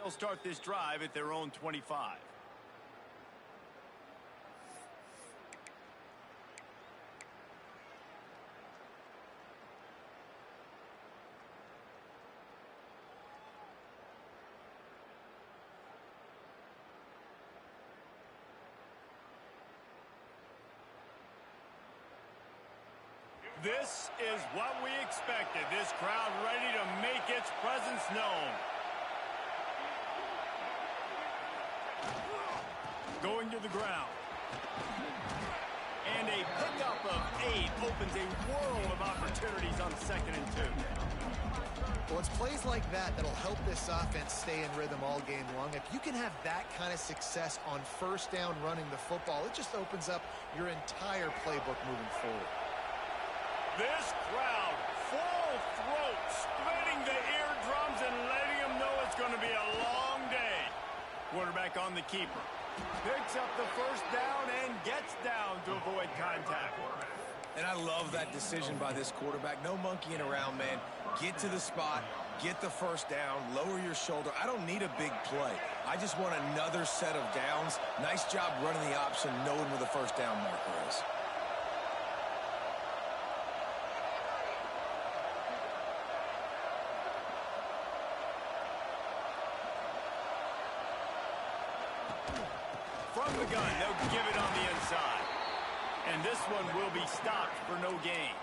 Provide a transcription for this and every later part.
They'll start this drive at their own 25. This is what we expected. This crowd ready to make its presence known. Going to the ground. And a pickup of 8 opens a world of opportunities on 2nd and 2. Well, it's plays like that that'll help this offense stay in rhythm all game long. If you can have that kind of success on 1st down running the football, it just opens up your entire playbook moving forward. This crowd, full throat, splitting the eardrums and letting them know it's going to be a long day. Quarterback on the keeper. Picks up the 1st down and gets down to avoid contact. And I love that decision by this quarterback. No monkeying around, man. Get to the spot, get the 1st down, lower your shoulder. I don't need a big play. I just want another set of downs. Nice job running the option, knowing where the 1st down marker is. From the gun, they'll give it on the inside. And this one will be stopped for no gain.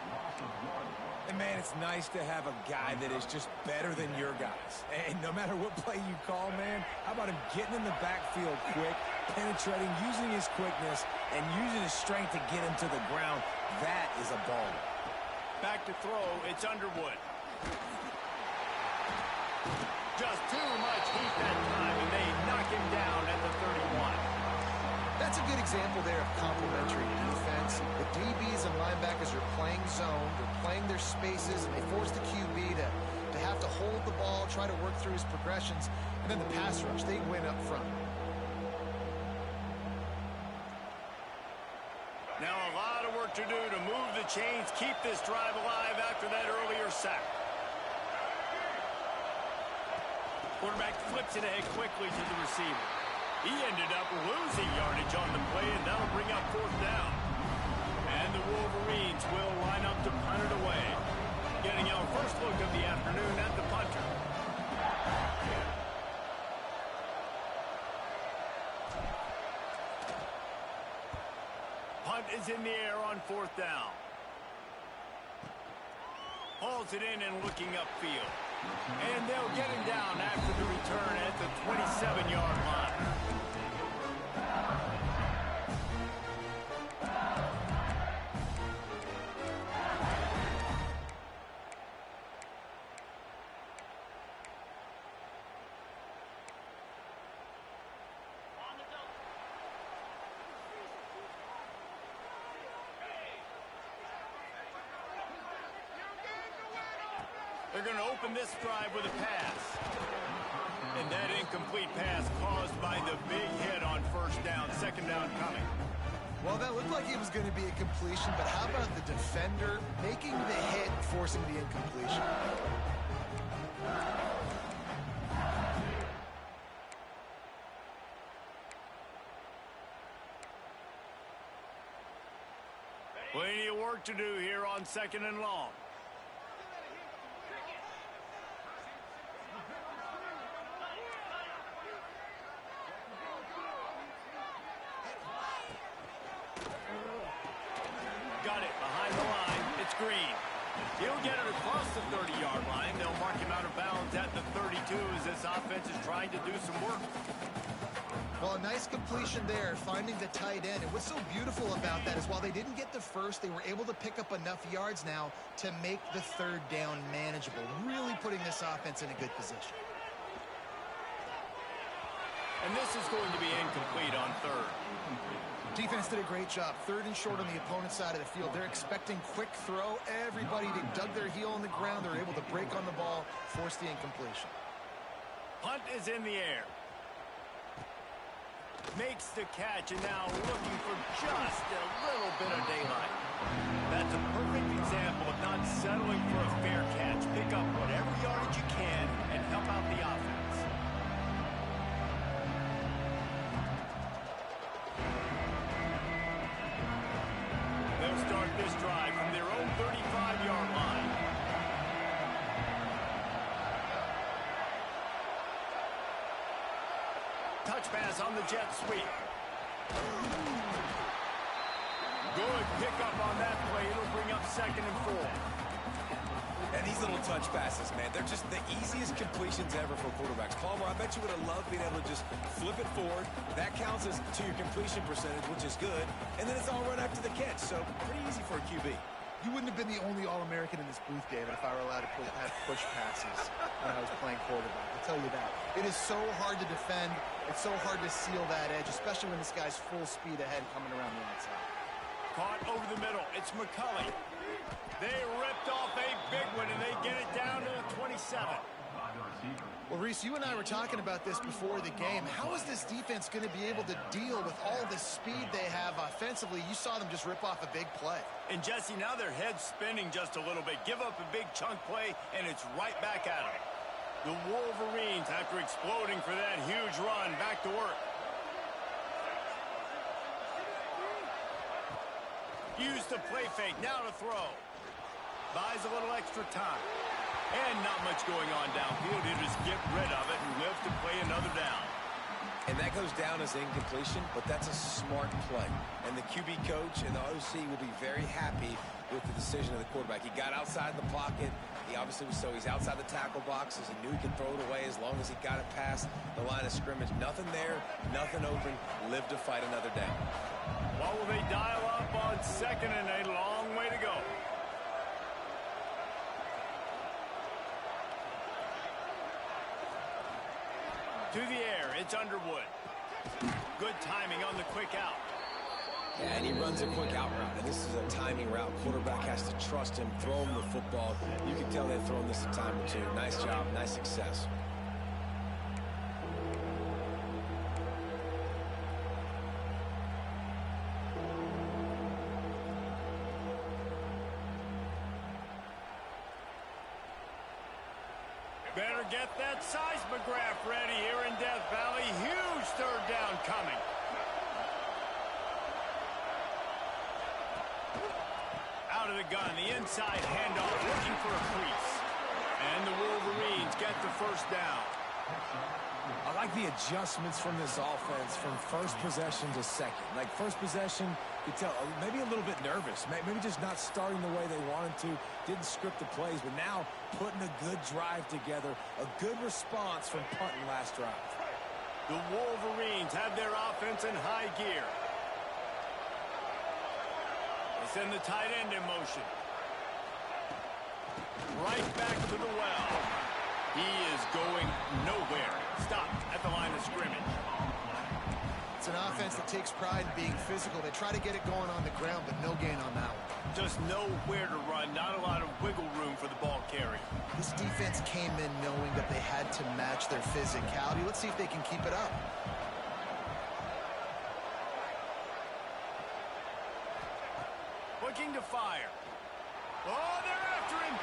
And, man, it's nice to have a guy that is just better than your guys. And no matter what play you call, man, how about him getting in the backfield quick, penetrating, using his quickness, and using his strength to get him to the ground. That is a ball. Back to throw, it's Underwood. Just too much heat that time, and they knock him down at the 31. That's a good example there of complementary defense. The DBs and linebackers are playing zone, they're playing their spaces, and they force the QB to have to hold the ball, try to work through his progressions, and then the pass rush, they win up front. Now a lot of work to do to move the chains, keep this drive alive after that earlier sack. Quarterback flips it ahead quickly to the receiver. He ended up losing yardage on the play, and that'll bring up 4th down. And the Wolverines will line up to punt it away. Getting our first look of the afternoon at the punter. Punt is in the air on 4th down. Hauls it in and looking upfield. And they'll get him down after the return at the 27-yard line. They're going to open this drive with a pass. And that incomplete pass caused by the big hit on 1st down, 2nd down coming. Well, that looked like it was going to be a completion, but how about the defender making the hit, forcing the incompletion? Plenty of work to do here on 2nd and long. Got it behind the line. It's Green. He'll get it across the 30-yard line. They'll mark him out of bounds at the 32 as this offense is trying to do some work. Well, a nice completion there, finding the tight end. And what's so beautiful about that is while they didn't get the first, they were able to pick up enough yards now to make the 3rd down manageable, really putting this offense in a good position. And this is going to be incomplete on 3rd. Defense did a great job. 3rd and short on the opponent's side of the field. They're expecting quick throw. Everybody, they dug their heel on the ground. They're able to break on the ball, force the incompletion. Punt is in the air. Makes the catch, and now looking for just a little bit of daylight. That's a perfect example of not settling for a fair catch. Pick up whatever yardage you can and help out the offense. touch pass on the jet sweep. Good pickup on that play. It'll bring up 2nd and 4. And these little touch passes, man, they're just the easiest completions ever for quarterbacks. Palmer, I bet you would have loved being able to just flip it forward. That counts as to your completion percentage, which is good. And then it's all run after the catch, so pretty easy for a QB. You wouldn't have been the only All-American in this booth, David, if I were allowed to have push passes when I was playing quarterback. I'll tell you that. It is so hard to defend. It's so hard to seal that edge, especially when this guy's full speed ahead coming around the outside. Caught over the middle. It's McCulley. They ripped off a big one, and they get it down to the 27. Well, Reese, you and I were talking about this before the game. How is this defense going to be able to deal with all the speed they have offensively? You saw them just rip off a big play. And, Jesse, now their head's spinning just a little bit. Give up a big chunk play, and it's right back at them. The Wolverines, after exploding for that huge run, back to work. Use the play fake. Now to throw. Buys a little extra time. And not much going on downfield. He'll just get rid of it and live to play another down. And that goes down as incompletion, but that's a smart play. And the QB coach and the OC will be very happy with the decision of the quarterback. He got outside the pocket. He obviously was he's outside the tackle boxes. He knew he could throw it away as long as he got it past the line of scrimmage. Nothing there, nothing open. Live to fight another down. What will they dial up on 2nd and a long way to go? To the air, it's Underwood. Good timing on the quick out. Yeah, and he runs a quick out route, and this is a timing route. Quarterback has to trust him, throw him the football. You can tell they've thrown this a time or two. Nice job, nice success. Better get that seismograph ready here in Death Valley. Huge 3rd down coming. Out of the gun, the inside handoff, looking for a crease. And the Wolverines get the 1st down. I like the adjustments from this offense from first possession to second. Like first possession, you tell maybe a little bit nervous, maybe just not starting the way they wanted to, didn't script the plays, but now putting a good drive together, a good response from punting last drive. The Wolverines have their offense in high gear. They send the tight end in motion. Right back to the well. He is going nowhere. Stopped at the line of scrimmage. It's an offense that takes pride in being physical. They try to get it going on the ground, but no gain on that one. Just nowhere to run. Not a lot of wiggle room for the ball carrier. This defense came in knowing that they had to match their physicality. Let's see if they can keep it up. Looking to fire. Oh, they're after him.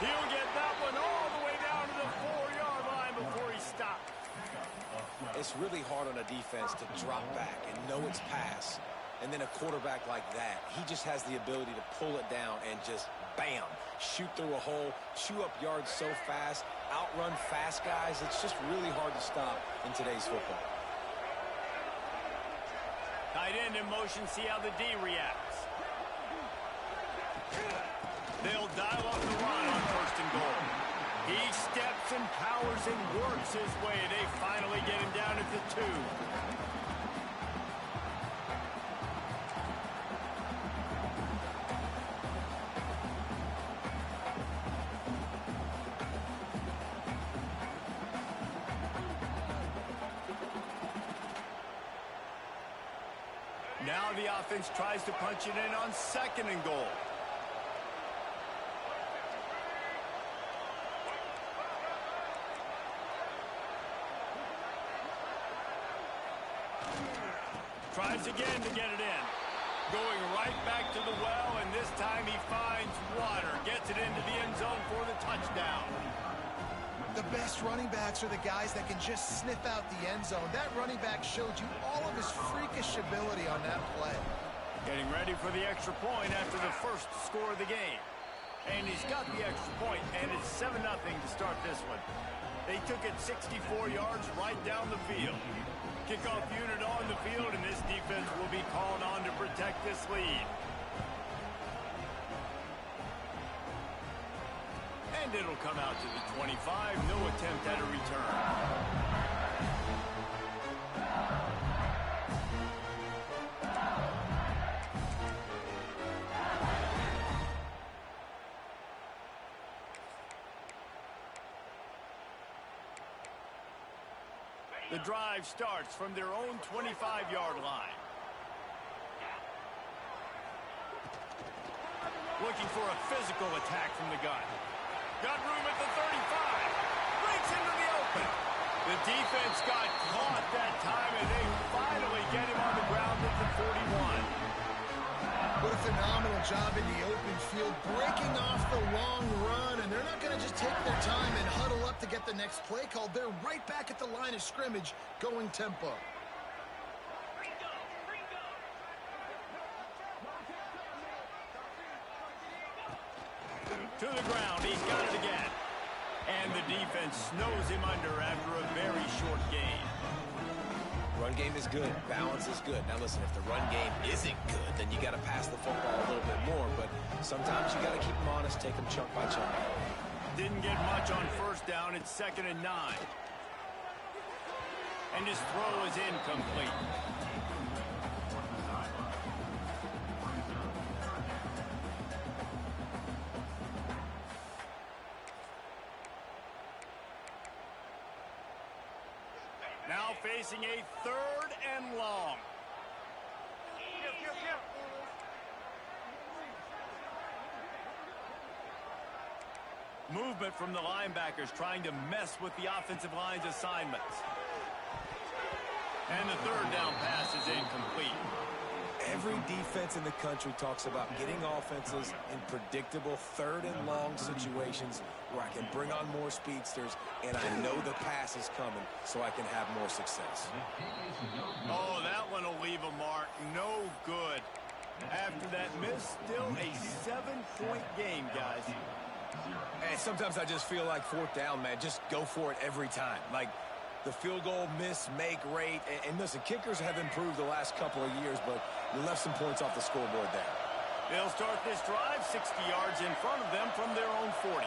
He'll get that one all the way down to the 4-yard line before he stopped. It's really hard on a defense to drop back and know it's pass. And then a quarterback like that, he just has the ability to pull it down and just, bam, shoot through a hole, chew up yards so fast, outrun fast guys. It's just really hard to stop in today's football. Tight end in motion, see how the D reacts. They'll dial up the run on 1st and goal. He steps and powers and works his way. They finally get him down at the 2. Now the offense tries to punch it in on 2nd and goal. Tries again to get it in. Going right back to the well, and this time he finds water. Gets it into the end zone for the touchdown. The best running backs are the guys that can just sniff out the end zone. That running back showed you all of his freakish ability on that play. Getting ready for the extra point after the first score of the game. And he's got the extra point, and it's 7-0 to start this one. They took it 64 yards right down the field. Kickoff unit on the field, and this defense will be called on to protect this lead. And it'll come out to the 25. No attempt at a return. The drive starts from their own 25-yard line. Looking for a physical attack from the gun. Got room at the 35. Breaks into the open. The defense got caught that time, and they finally get him on the ground at the 41. What a phenomenal job in the open field, breaking off the long run, and they're not going to just take their time and huddle up to get the next play called. They're right back at the line of scrimmage, going tempo. To the ground, he's got it again. And the defense snows him under after a very short gain. Run game is good. Balance is good. Now listen, if the run game isn't good, then you got to pass the football a little bit more. But sometimes you got to keep them honest, take them chunk by chunk. Didn't get much on first down. It's 2nd and 9. And his throw is incomplete. Now facing a 3rd and long. Movement from the linebackers trying to mess with the offensive line's assignments. And the 3rd down pass is incomplete. Every defense in the country talks about getting offenses in predictable 3rd and long situations where I can bring on more speedsters and I know the pass is coming so I can have more success. Oh, that one will leave a mark. No good. After that miss, still a 7-point game, guys. And sometimes I just feel like 4th down, man, just go for it every time. Like the field goal miss, make rate. And listen, kickers have improved the last couple of years, but you left some points off the scoreboard there. They'll start this drive 60 yards in front of them from their own 40.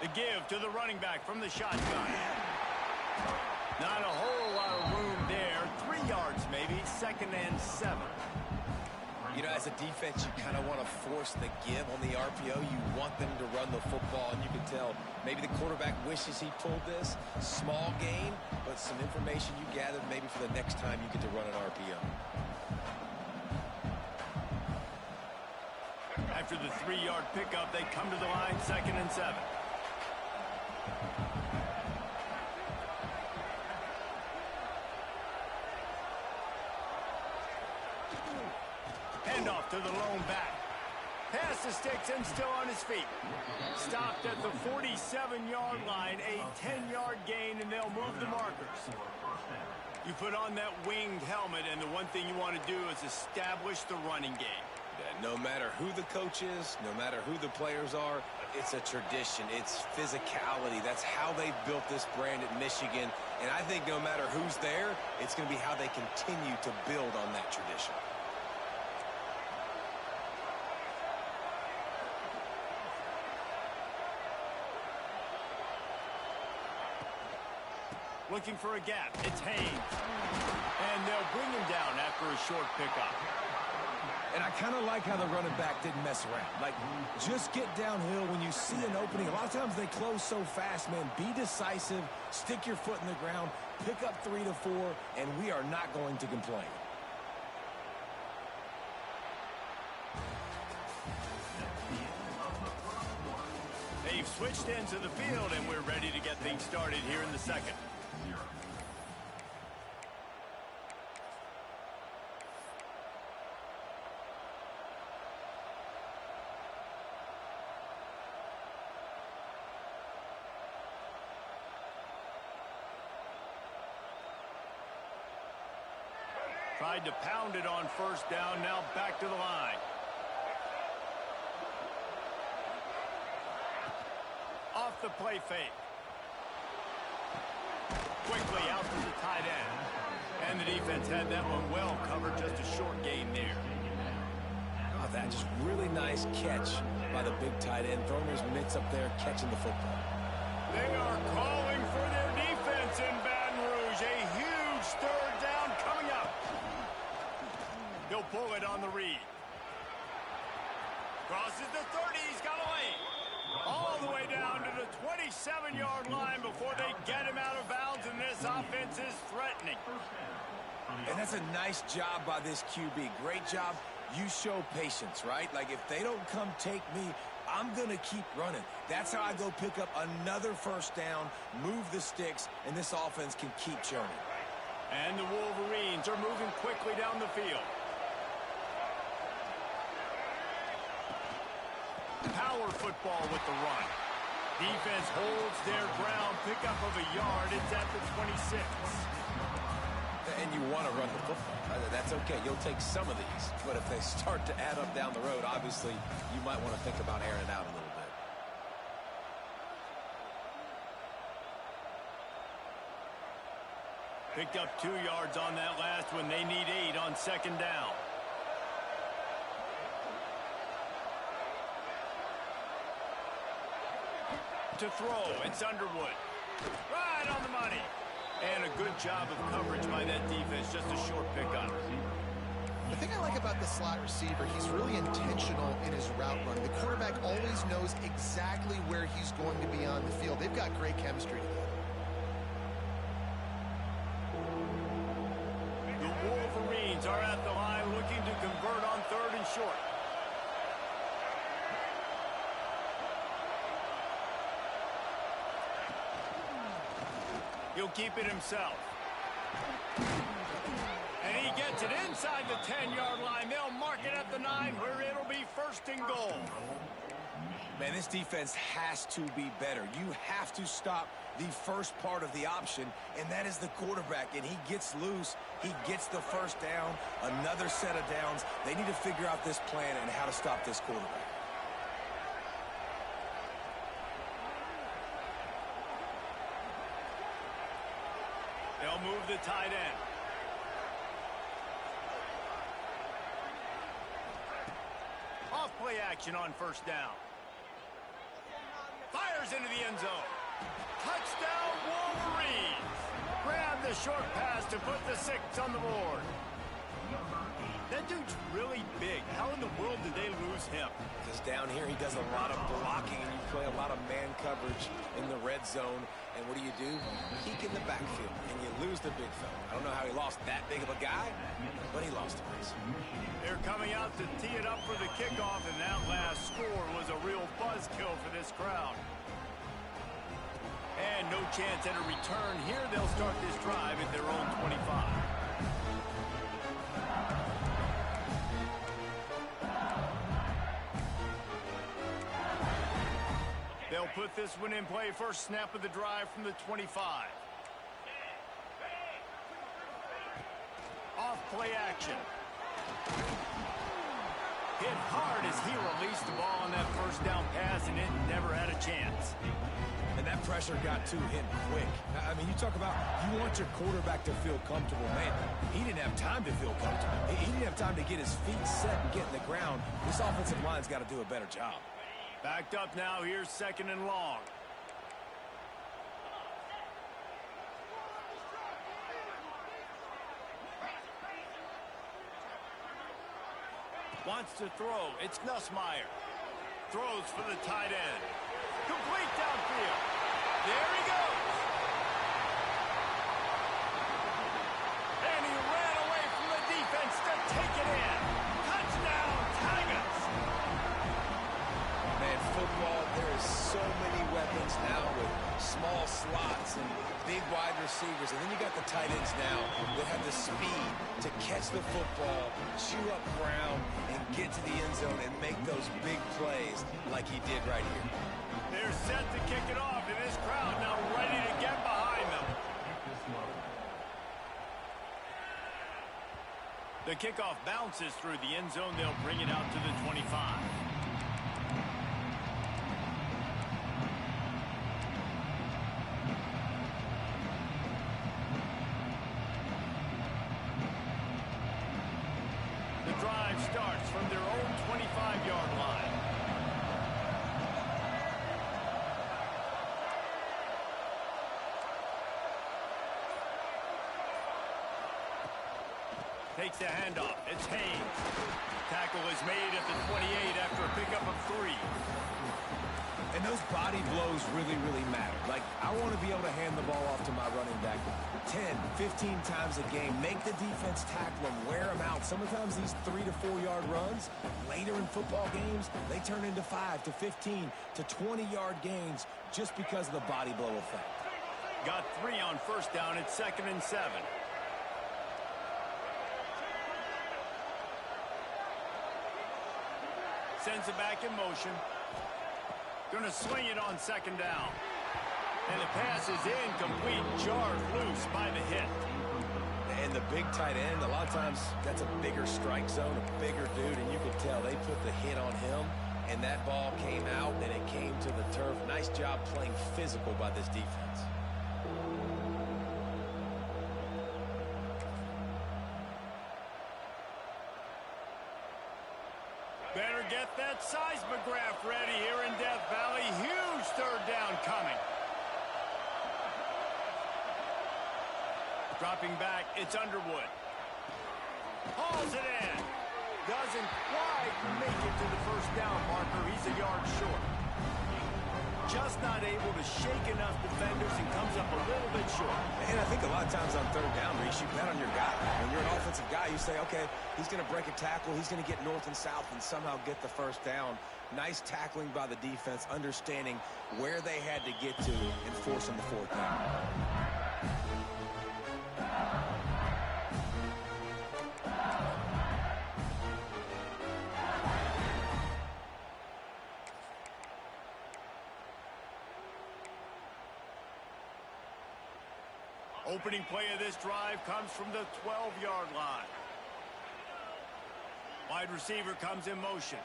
The give to the running back from the shotgun. Not a whole lot of room there. 3 yards maybe, 2nd and 7. You know, as a defense, you kind of want to force the give on the RPO. You want them to run the football, and you can tell maybe the quarterback wishes he pulled this. Small gain, but some information you gathered maybe for the next time you get to run an RPO. After the 3-yard pickup, they come to the line, 2nd and 7. Handoff to the lone back. Pass to Sticks and still on his feet. Stopped at the 47-yard line, a 10-yard gain, and they'll move the markers. You put on that winged helmet, and the one thing you want to do is establish the running game. No matter who the coach is, no matter who the players are, it's a tradition. It's physicality. That's how they built this brand at Michigan. And I think no matter who's there, it's going to be how they continue to build on that tradition. Looking for a gap. It's Haynes. And they'll bring him down after a short pickup. And I kind of like how the running back didn't mess around. Like, just get downhill when you see an opening. A lot of times they close so fast, man. Be decisive, stick your foot in the ground, pick up 3 to 4, and we are not going to complain. They've switched into the field, and we're ready to get things started here in the 2nd. Tried to pound it on first down, now back to the line. Off the play fake. Quickly out to the tight end. And the defense had that one well covered, just a short gain there. Oh, that just really nice catch by the big tight end, throwing his mitts up there, catching the football. They are calling for their defense in Baton Rouge. A huge third down coming up. He'll pull it on the read. Crosses the 30. He's got a lane. All the way down to the 27-yard line before they get him out of bounds, and this offense is threatening. And that's a nice job by this QB. Great job. You show patience, right? Like, if they don't come take me, I'm going to keep running. That's how I go pick up another first down, move the sticks, and this offense can keep churning. And the Wolverines are moving quickly down the field. Power football with the run. Defense holds their ground. Pickup of a yard. It's at the 26. And you want to run the football. That's okay. You'll take some of these. But if they start to add up down the road, obviously, you might want to think about airing it out a little bit. Picked up 2 yards on that last one. They need 8 on second down. To throw, it's Underwood. Right on the money. And a good job of coverage by that defense. Just a short pickup. The thing I like about the slot receiver, he's really intentional in his route run. The quarterback always knows exactly where he's going to be on the field. They've got great chemistry together. The Wolverines are at the line looking to convert on 3rd and short. He'll keep it himself. And he gets it inside the 10-yard line. They'll mark it at the 9 where it'll be 1st and goal. Man, this defense has to be better. You have to stop the first part of the option, and that is the quarterback. And he gets loose. He gets the first down, another set of downs. They need to figure out this plan and how to stop this quarterback. They'll move the tight end. Off play action on first down. Fires into the end zone. Touchdown Wolverines. Grab the short pass to put the 6 on the board. That dude's really big. How in the world did they lose him? Because down here he does a lot of blocking, and you play a lot of man coverage in the red zone. And what do? Peek in the backfield, and you lose the big fella. I don't know how he lost that big of a guy, but he lost a piece. They're coming out to tee it up for the kickoff, and that last score was a real buzzkill for this crowd. And no chance at a return here. They'll start this drive at their own 25. They'll put this one in play. First snap of the drive from the 25. Off play action. Hit hard as he released the ball on that first down pass, and it never had a chance. And that pressure got to him quick. I mean, you talk about you want your quarterback to feel comfortable. Man, he didn't have time to feel comfortable. He didn't have time to get his feet set and get in the ground. This offensive line's got to do a better job. Backed up now. Here's 2nd and long. Wants to throw. It's Nussmeier. Throws for the tight end. Complete downfield. There he goes. And he ran away from the defense to take it in. Touchdown, Tigers. Man, football, there is so many weapons now with small slots and big wide receivers. And then you got the tight ends now that have the speed to catch the football, chew up ground, and get to the end zone and make those big plays like he did right here. They're set to kick it off, and this crowd now ready to get behind them. The kickoff bounces through the end zone. They'll bring it out to the 25. The drive starts from their own 25-yard line. Takes the handoff. It's Haynes. Tackle is made at the 28 after a pickup of 3. And those body blows really, really matter. Like, I want to be able to hand the ball off to my running back 10, 15 times a game. Make the defense tackle them, wear them out. Sometimes these 3 to 4 yard runs, later in football games, they turn into 5 to 15 to 20 yard gains just because of the body blow effect. Got 3 on first down. It's 2nd and 7. Sends it back in motion. Going to swing it on 2nd down. And the pass is incomplete. Jarred loose by the hit. And the big tight end, a lot of times that's a bigger strike zone, a bigger dude, and you could tell they put the hit on him, and that ball came out, and it came to the turf. Nice job playing physical by this defense. Better get that seismograph ready here in Death Valley. Huge 3rd down coming. Dropping back, it's Underwood. Hauls it in. Doesn't quite make it to the first down marker. He's a yard short. Just not able to shake enough defenders and comes up a little bit short. And I think a lot of times on 3rd down, Reese, you bet on your guy. When you're an offensive guy, you say, okay, he's going to break a tackle, he's going to get north and south and somehow get the first down. Nice tackling by the defense, understanding where they had to get to and forcing the 4th down. Opening play of this drive comes from the 12-yard line. Wide receiver comes in motion.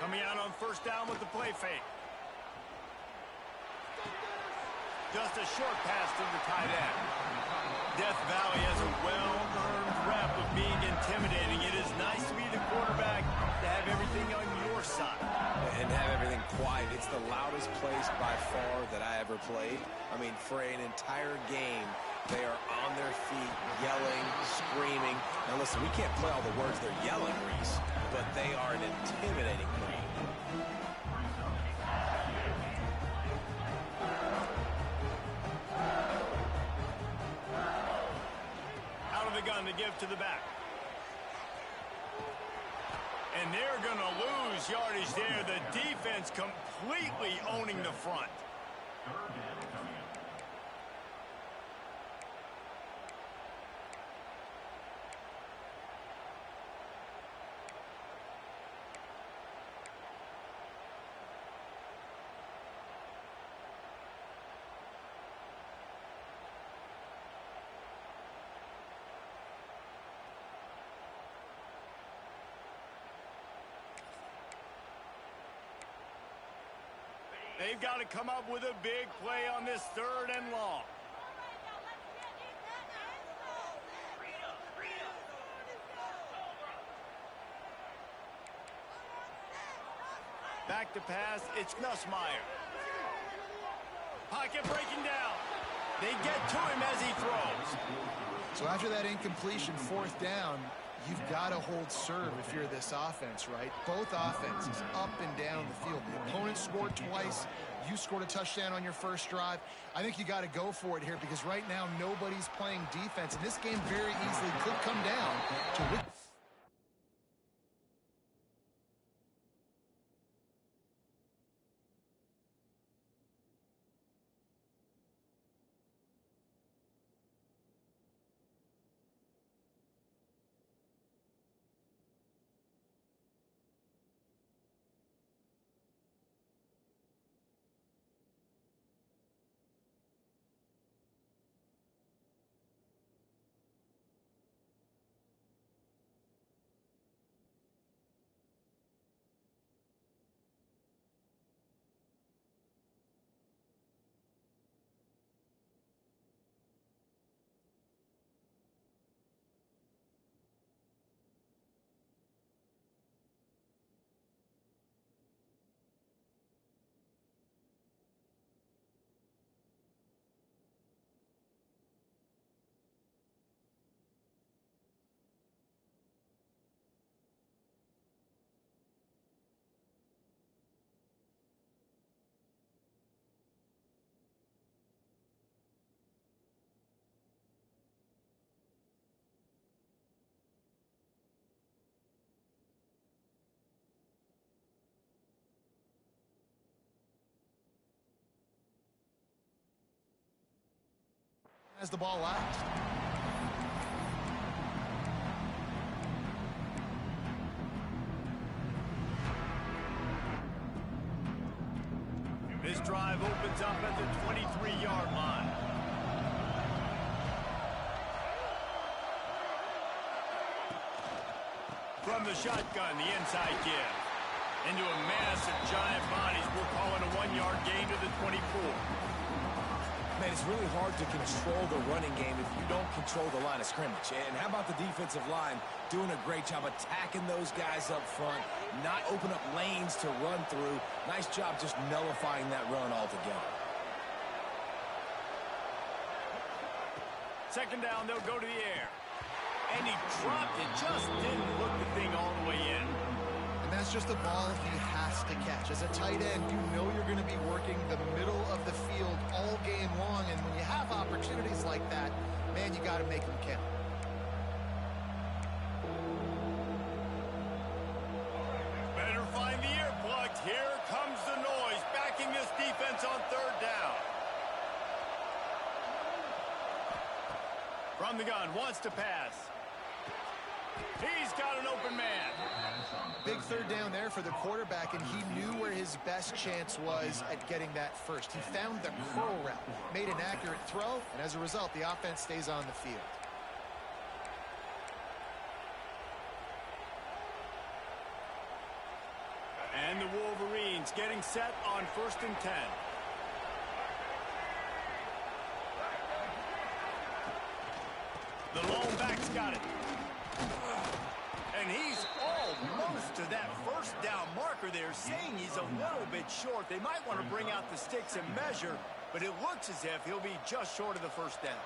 Coming out on first down with the play fake. Just a short pass to the tight end. Death Valley has a well-earned rep of being intimidating. It is nice to be the quarterback, to have everything on your side. And have everything quiet. It's the loudest place by far that I ever played. I mean, for an entire game, they are on their feet, yelling, screaming. Now listen, we can't play all the words they're yelling, Reese, but they are an intimidating crowd. Out of the gun to give to the back. And they're going to lose yardage there. The defense completely owning the front. They've got to come up with a big play on this 3rd and long. Back to pass, it's Nussmeier. Pocket breaking down. They get to him as he throws. So after that incompletion, 4th down, you've got to hold serve if you're this offense, right? Both offenses up and down the field. The opponent scored twice. You scored a touchdown on your first drive. I think you got to go for it here because right now nobody's playing defense. And this game very easily could come down to which Has the ball last. This drive opens up at the 23-yard line. From the shotgun, the inside give. Into a mass of giant bodies, we're calling a 1-yard gain to the 24. Man, it's really hard to control the running game if you don't control the line of scrimmage. And how about the defensive line doing a great job attacking those guys up front, not open up lanes to run through. Nice job just nullifying that run altogether. Second down, they'll go to the air. And he dropped it, just didn't look the thing all the way in. And that's just a ball he has to catch. As a tight end, you know you're going to be working the middle of the field all game long, and when you have opportunities like that, man, you got to make them count. Better find the earplugs. Here comes the noise, backing this defense on third down. From the gun, wants to pass. He's got an open man. Big third down there for the quarterback, and he knew where his best chance was at getting that first. He found the curl route, made an accurate throw, and as a result, the offense stays on the field. And the Wolverines getting set on 1st and 10. The lone back's got it. And he's almost to that first down marker there, saying he's a little bit short. They might want to bring out the sticks and measure, but it looks as if he'll be just short of the first down.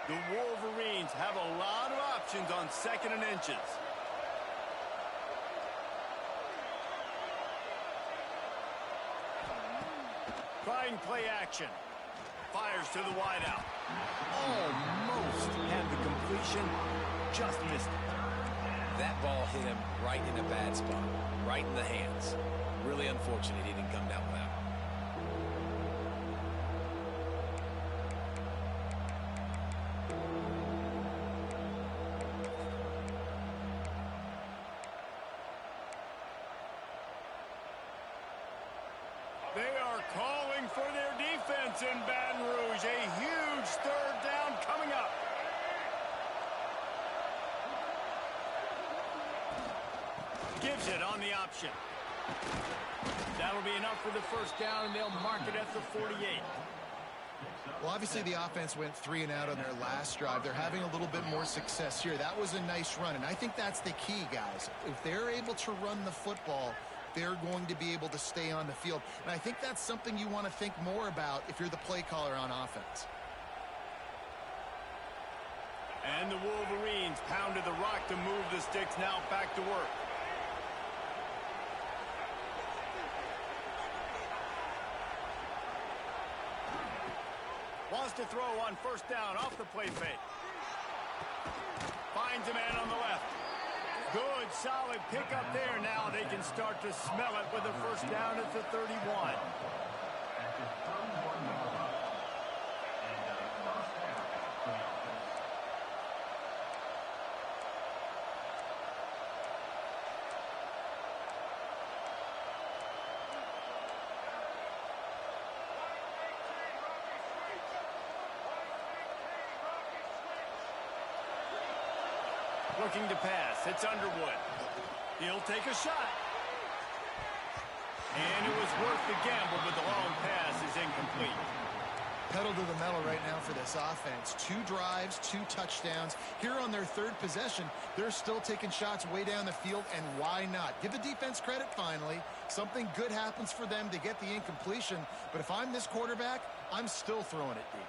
The Wolverines have a lot of options on 2nd and inches. Trying play action. Fires to the wideout. Almost had the completion, just missed it. That ball hit him right in a bad spot, right in the hands. Really unfortunate he didn't come down with that one. They are calling for their defense in Baton Rouge. A huge third down coming up. Gives it on the option. That'll be enough for the first down, and they'll mark it at the 48. Well, obviously the offense went 3 and out on their last drive. They're having a little bit more success here. That was a nice run, and I think that's the key, guys. If they're able to run the football, they're going to be able to stay on the field. And I think that's something you want to think more about if you're the play caller on offense. And the Wolverines pounded the rock to move the sticks, now back to work. Wants to throw on first down off the play fake. Finds a man on the left. Good, solid pickup there. Now they can start to smell it with a first down at the 31. Looking to pass. It's Underwood. He'll take a shot. And it was worth the gamble, but the long pass is incomplete. Pedal to the metal right now for this offense. 2 drives, 2 touchdowns. Here on their 3rd possession, they're still taking shots way down the field, and why not? Give the defense credit finally. Something good happens for them to get the incompletion, but if I'm this quarterback, I'm still throwing it deep.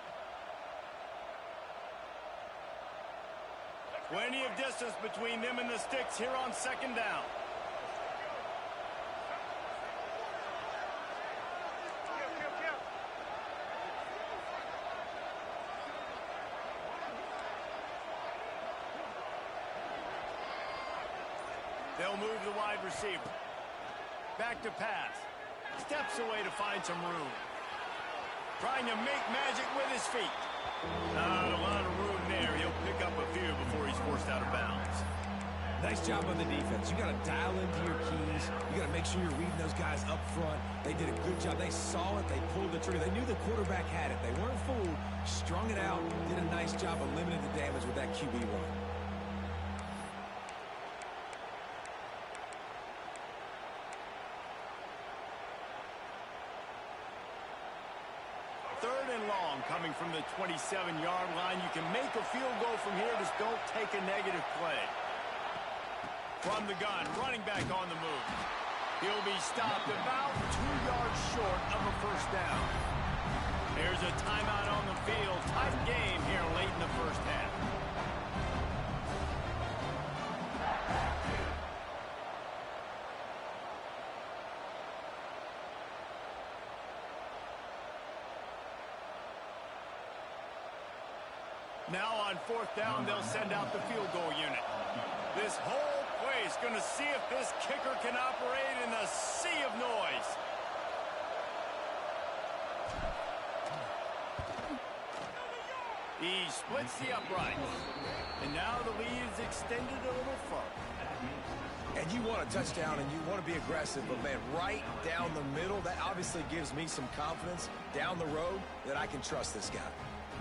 Plenty of distance between them and the sticks here on 2nd down. They'll move the wide receiver. Back to pass. Steps away to find some room. Trying to make magic with his feet. Not a lot of room there. He'll pick up a few before he's forced out of bounds. Nice job on the defense. You got to dial into your keys. You got to make sure you're reading those guys up front. They did a good job. They saw it. They pulled the trigger. They knew the quarterback had it. They weren't fooled. Strung it out. Did a nice job of limiting the damage with that QB run. Third and long coming from the 27-yard line. You can make a field goal from here. Just don't take a negative play. From the gun, running back on the move. He'll be stopped about 2 yards short of a first down. There's a timeout on the field. Tight game here late in the first half. Now on fourth down, they'll send out the field goal unit. This whole play is going to see if this kicker can operate in a sea of noise. He splits the uprights. And now the lead is extended a little further. And you want a touchdown and you want to be aggressive, but man, right down the middle, that obviously gives me some confidence down the road that I can trust this guy.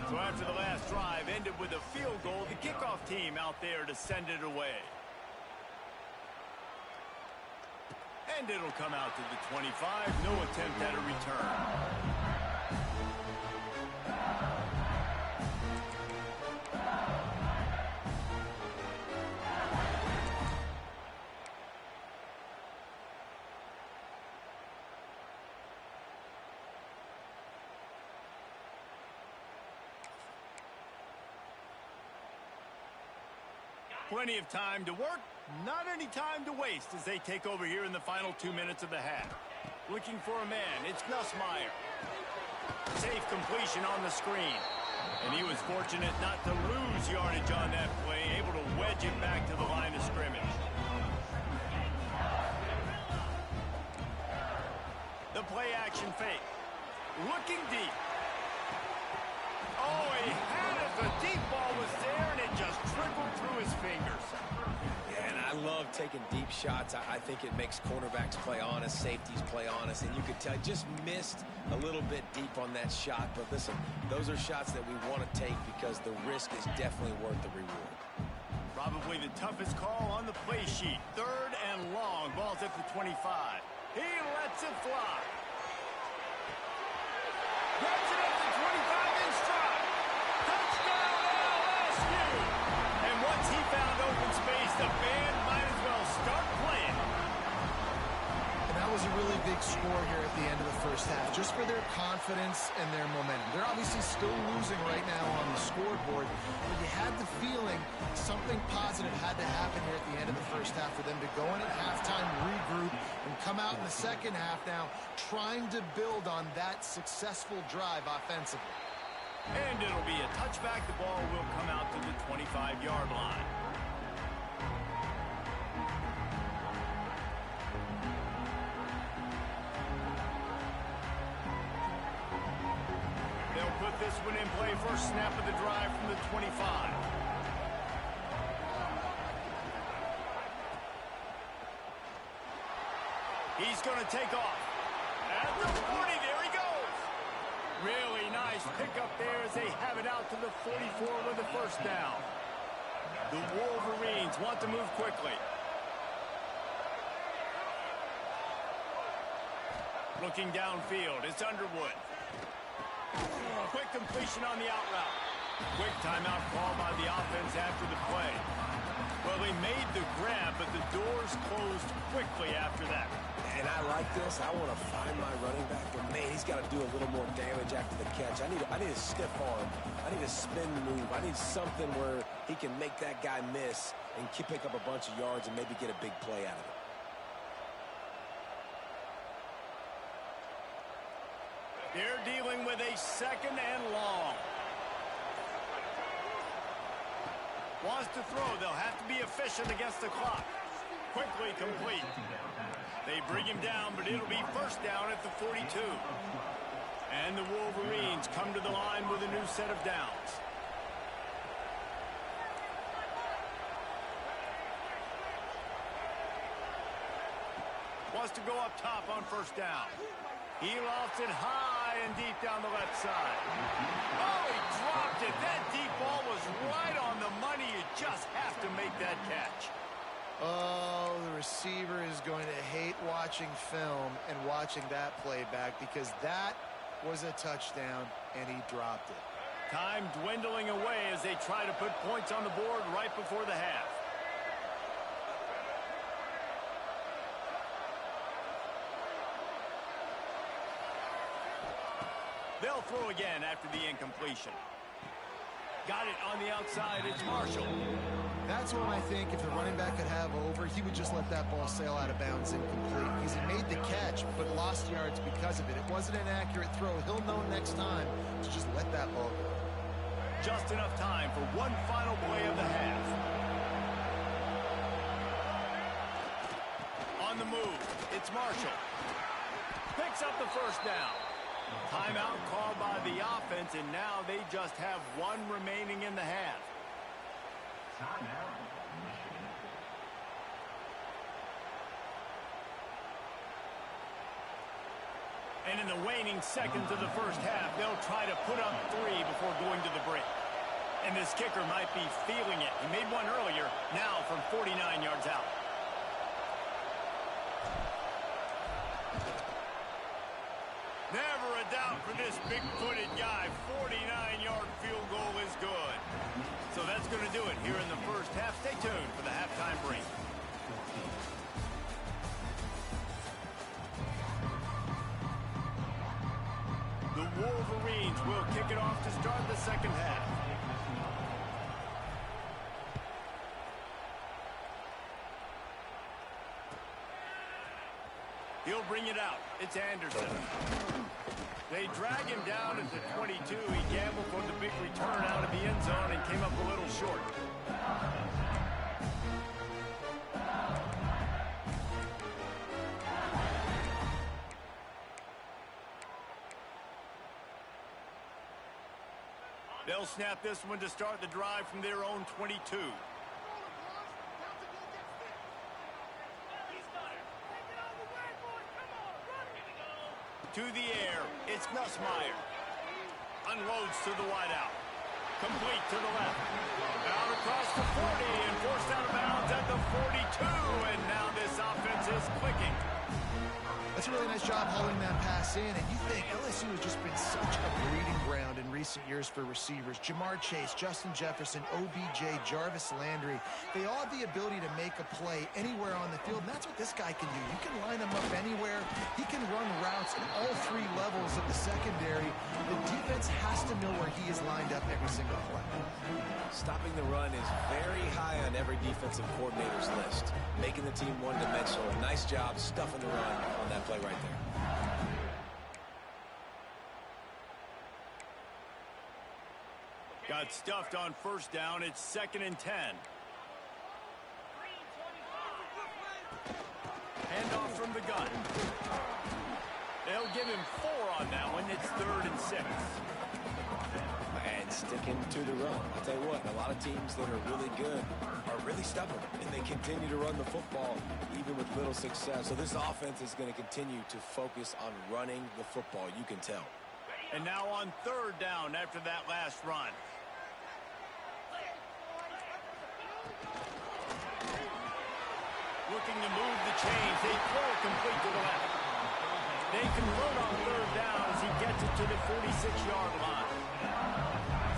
So after the last drive ended with a field goal, the kickoff team out there to send it away. And it'll come out to the 25. No attempt at a return. Plenty of time to work, not any time to waste as they take over here in the final 2 minutes of the half. Looking for a man, it's Nussmeier. Safe completion on the screen. And he was fortunate not to lose yardage on that play, able to wedge it back to the line of scrimmage. The play action fake. Looking deep. Oh, he had it. The deep ball was there, and it just trickled through his fingers. Yeah, and I love taking deep shots. I think it makes cornerbacks play honest, safeties play honest, and you could tell just missed a little bit deep on that shot. But listen, those are shots that we want to take because the risk is definitely worth the reward. Probably the toughest call on the play sheet. Third and long. Ball's at the 25. He lets it fly. Grabs it at the 25 in stride. Touchdown LSU! And once he found open space, the band might as well start playing. And that was a really big score here at the end of the first half, just for their confidence and their momentum. They're obviously still losing right now on the scoreboard, but you had the feeling something positive had to happen here at the end of the first half for them to go in at halftime, regroup, and come out in the second half now trying to build on that successful drive offensively. And it'll be a touchback. The ball will come out to the 25-yard line. They'll put this one in play. First snap of the drive from the 25. He's going to take off. At the 40, there he goes. Really nice pickup there as they have it out to the 44 with the first down. The Wolverines want to move quickly. Looking downfield, it's Underwood. Quick completion on the out route. Quick timeout call by the offense after the play. Well, they made the grab, but the doors closed quickly after that. And I like this. I want to find my running back, but man, he's got to do a little more damage after the catch. I need a stiff arm. I need a spin move. I need something where he can make that guy miss and pick up a bunch of yards and maybe get a big play out of it. They're dealing with a second and long. Wants to throw. They'll have to be efficient against the clock. Quickly complete. They bring him down, but it'll be first down at the 42. And the Wolverines come to the line with a new set of downs. Wants to go up top on first down. He lofts it high and deep down the left side. Oh, he dropped it. That deep ball was right on the money. You just have to make that catch. Oh, the receiver is going to hate watching film and watching that play back because that was a touchdown, and he dropped it. Time dwindling away as they try to put points on the board right before the half. They'll throw again after the incompletion. Got it on the outside. It's Marshall. That's when I think if the running back could have over, he would just let that ball sail out of bounds incomplete. Because he made the catch, but lost yards because of it. It wasn't an accurate throw. He'll know next time to just let that ball go. Just enough time for one final play of the half. On the move, it's Marshall. Picks up the first down. Timeout called by the offense, and now they just have one remaining in the half. And in the waning seconds of the first half, they'll try to put up 3 before going to the break. And this kicker might be feeling it. He made one earlier, now from 49 yards out. Never a doubt for this big-footed guy. 49-yard field goal is good. So that's going to do it here in the first half. Stay tuned for the halftime break. The Wolverines will kick it off to start the second half. He'll bring it out. It's Anderson. They drag him down at the 22. He gambled for the big return out of the end zone and came up a little short. They'll snap this one to start the drive from their own 22. To the air, it's Nussmeier. Unloads to the wideout. Complete to the left. Out across the 40 and forced out of bounds at the 42. And now this offense is clicking. That's a really nice job hauling that pass in, and you think LSU has just been such a breeding ground in recent years for receivers. Jamar Chase, Justin Jefferson, OBJ, Jarvis Landry, they all have the ability to make a play anywhere on the field, and that's what this guy can do. You can line him up anywhere. He can run routes at all 3 levels of the secondary. The defense has to know where he is lined up every single play. Stopping the run is very high on every defensive coordinator's list. Making the team one-dimensional. Nice job stuffing the run on that play right there. Got stuffed on first down. It's 2nd and 10. Handoff from the gun. They'll give him 4 on that one. It's 3rd and 6. And sticking to the run. I'll tell you what, a lot of teams that are really good are really stubborn, and they continue to run the football even with little success. So this offense is going to continue to focus on running the football, you can tell. And now on 3rd down after that last run. Looking to move the chains. They throw it complete to the left. They convert on 3rd down as he gets it to the 46-yard line.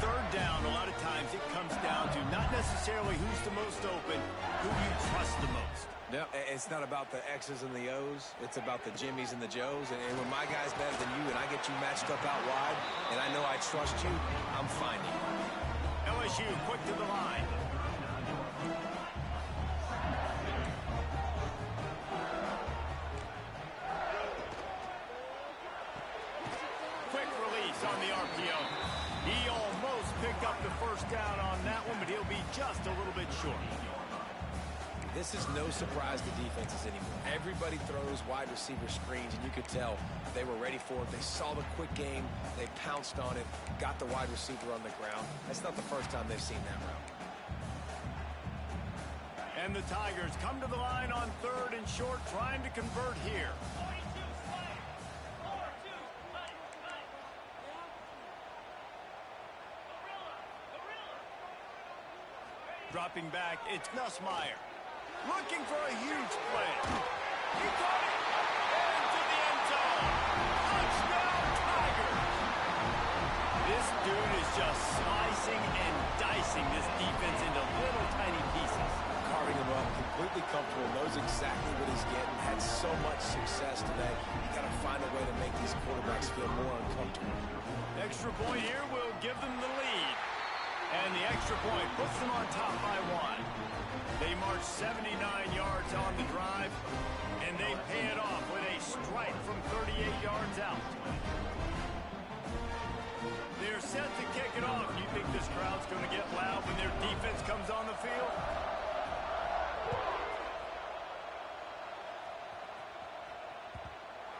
3rd down, a lot of times it comes down to not necessarily who's the most open, who you trust the most. No, it's not about the X's and the O's. It's about the Jimmies and the Joes. And when my guy's better than you and I get you matched up out wide and I know I trust you, I'm finding you. LSU quick to the line. Quick release on the RPO. He almost picked up the first down on that one, but he'll be just a little bit short. This is no surprise to defenses anymore. Everybody throws wide receiver screens, and you could tell they were ready for it. They saw the quick game. They pounced on it, got the wide receiver on the ground. That's not the first time they've seen that route. And the Tigers come to the line on 3rd and short, trying to convert here. Dropping back, it's Nussmeier. Looking for a huge play. He caught it! Into the end zone! Touchdown, Tigers! This dude is just slicing and dicing this defense into little tiny pieces. Carving him up, completely comfortable, knows exactly what he's getting, had so much success today. You got to find a way to make these quarterbacks feel more uncomfortable. Extra point here will give them the lead. And the extra point puts them on top by 1. They march 79 yards on the drive, and they pay it off with a strike from 38 yards out. They're set to kick it off. You think this crowd's going to get loud when their defense comes on the field?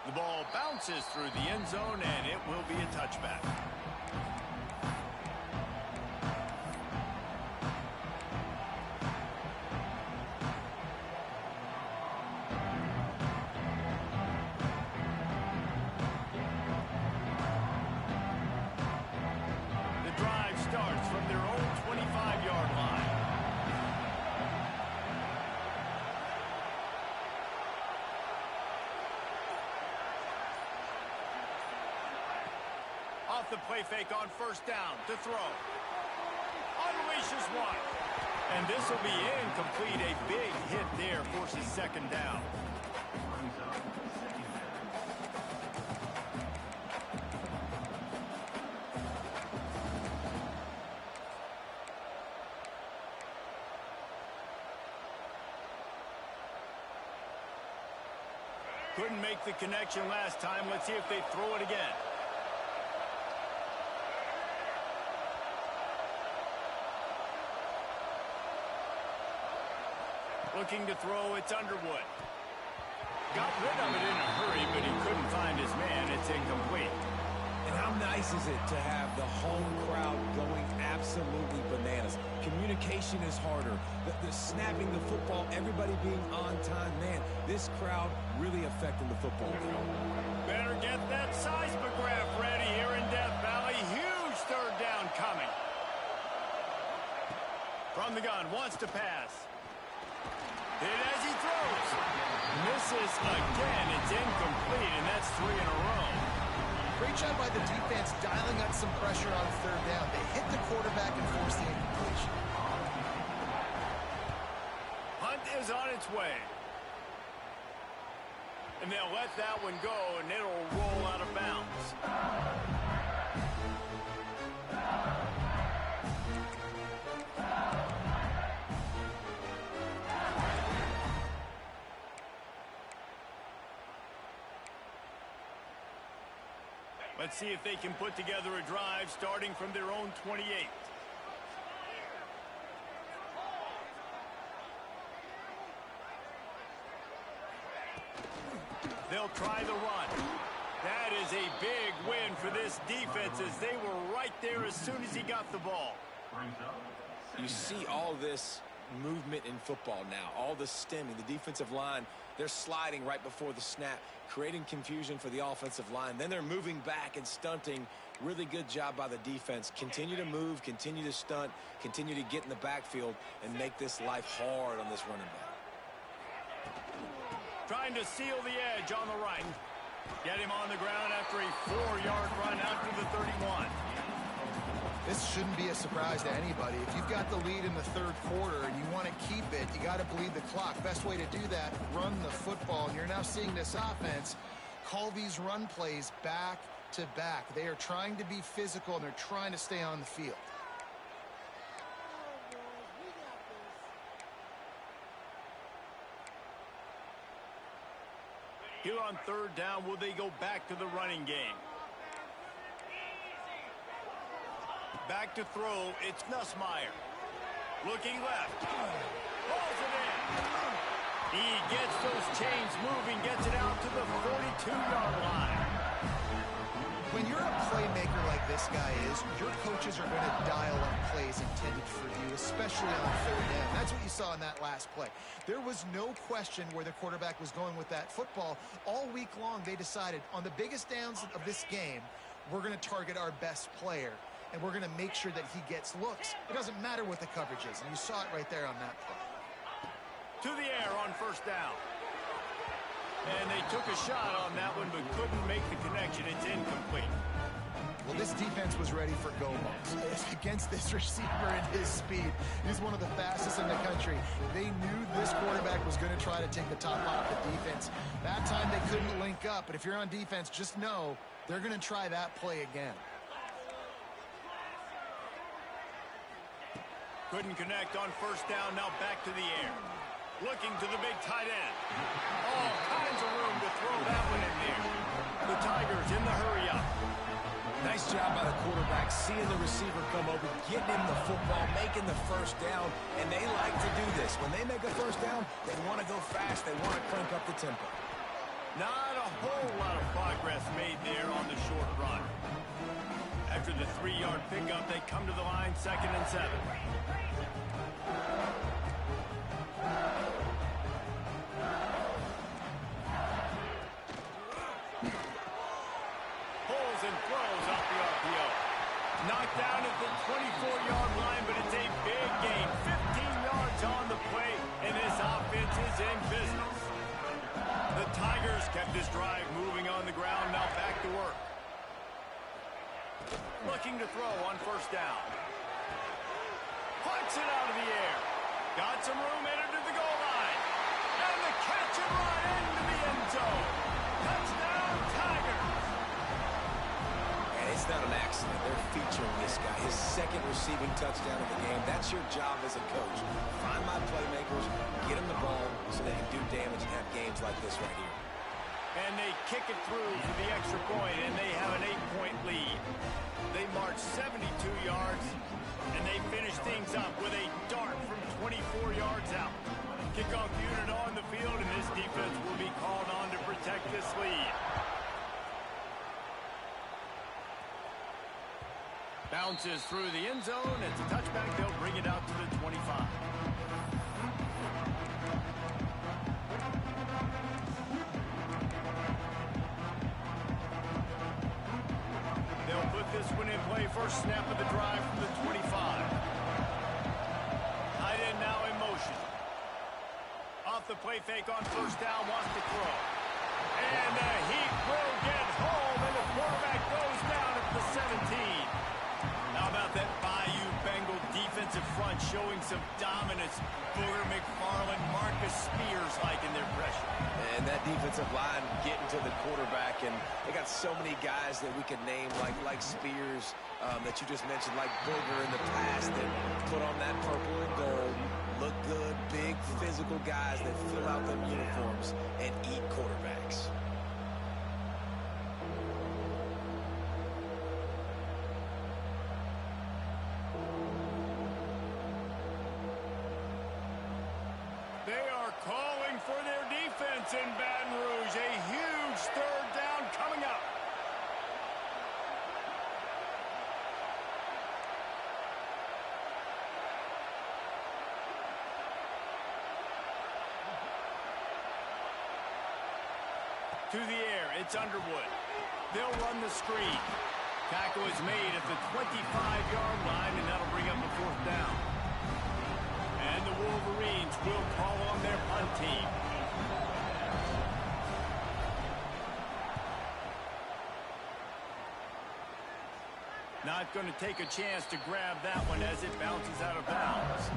The ball bounces through the end zone, and it will be a touchback. Starts from their own 25-yard line. Off the play fake on 1st down to throw. Unleashes one. And this will be incomplete. A big hit there forces 2nd down. Couldn't make the connection last time. Let's see if they throw it again. Looking to throw, it's Underwood. Got rid of it in a hurry, but he couldn't find his man. It's incomplete. And how nice is it to have the home crowd going absolutely bananas? Communication is harder. The snapping the football, everybody being on time. Man, this crowd really affecting the football game. Better get that seismograph ready here in Death Valley. Huge 3rd down coming. From the gun, wants to pass. Hit as he throws. Misses again. It's incomplete, and that's 3 in a row. Great job by the defense dialing up some pressure on 3rd down. They hit the quarterback and forced the incompletion. Hunt is on its way. And they'll let that one go, and it'll roll out of bounds. Let's see if they can put together a drive starting from their own 28. They'll try the run. That is a big win for this defense as they were right there as soon as he got the ball. You see all this movement in football now, all the stemming, the defensive line, they're sliding right before the snap, creating confusion for the offensive line. Then they're moving back and stunting. Really good job by the defense. Continue to move, continue to stunt, continue to get in the backfield and make this life hard on this running back. Trying to seal the edge on the right. Get him on the ground after a 4-yard run after the 31. This shouldn't be a surprise to anybody. If you've got the lead in the 3rd quarter and you want to keep it, you got to bleed the clock. Best way to do that, run the football. And you're now seeing this offense call these run plays back to back. They are trying to be physical, and they're trying to stay on the field. Here on 3rd down, will they go back to the running game? Back to throw, it's Nussmeier. Looking left. Balls it in. He gets those chains moving, gets it out to the 42-yard line. When you're a playmaker like this guy is, your coaches are going to dial up plays intended for you, especially on third down. That's what you saw in that last play. There was no question where the quarterback was going with that football. All week long, they decided on the biggest downs of this game, we're going to target our best player, and we're going to make sure that he gets looks. It doesn't matter what the coverage is, and you saw it right there on that play. To the air on first down. And they took a shot on that one, but couldn't make the connection. It's incomplete. Well, this defense was ready for go-balls. Against this receiver and his speed, he's one of the fastest in the country. They knew this quarterback was going to try to take the top off the defense. That time they couldn't link up, but if you're on defense, just know they're going to try that play again. Couldn't connect on first down, now back to the air. Looking to the big tight end. All kinds of room to throw that one in there. The Tigers in the hurry-up. Nice job by the quarterback, seeing the receiver come over, getting him the football, making the first down, and they like to do this. When they make a first down, they want to go fast, they want to crank up the tempo. Not a whole lot of progress made there on the short run. After the 3-yard pickup, they come to the line, 2nd and 7. And throws off the RPO. Knocked down at the 24-yard line, but it's a big gain. 15 yards on the play, and this offense is in business. The Tigers kept this drive moving on the ground, now back to work. Looking to throw on first down. Punts it out of the air. Got some room, entered to the goal line. And the catch and run into the end zone. Touchdown, Tigers. It's not an accident. They're featuring this guy. His 2nd receiving touchdown of the game. That's your job as a coach. Find my playmakers, get them the ball so they can do damage and have games like this right here. And they kick it through for the extra point, and they have an 8-point lead. They march 72 yards, and they finish things up with a dart from 24 yards out. Kickoff unit on the field, and this defense will be called on to protect this lead. Bounces through the end zone. It's a touchback. They'll bring it out to the 25. They'll put this one in play. First snap of the drive from the 25. Tight end now in motion. Off the play fake on first down. Wants to throw. And the heat will get home. And the quarterback goes down at the 17. How about that Bayou Bengal defensive front showing some dominance? Booger McFarland, Marcus Spears liking their pressure. And that defensive line getting to the quarterback, and they got so many guys that we can name like Spears that you just mentioned, like Booger in the past, that put on that purple and gold, look good, big physical guys that fill out them uniforms and eat quarterbacks. Calling for their defense in Baton Rouge. A huge 3rd down coming up. To the air, it's Underwood. They'll run the screen. Tackle is made at the 25-yard line, and that'll bring up a 4th down. And the Wolverines will call on their punt team. Not going to take a chance to grab that one as it bounces out of bounds.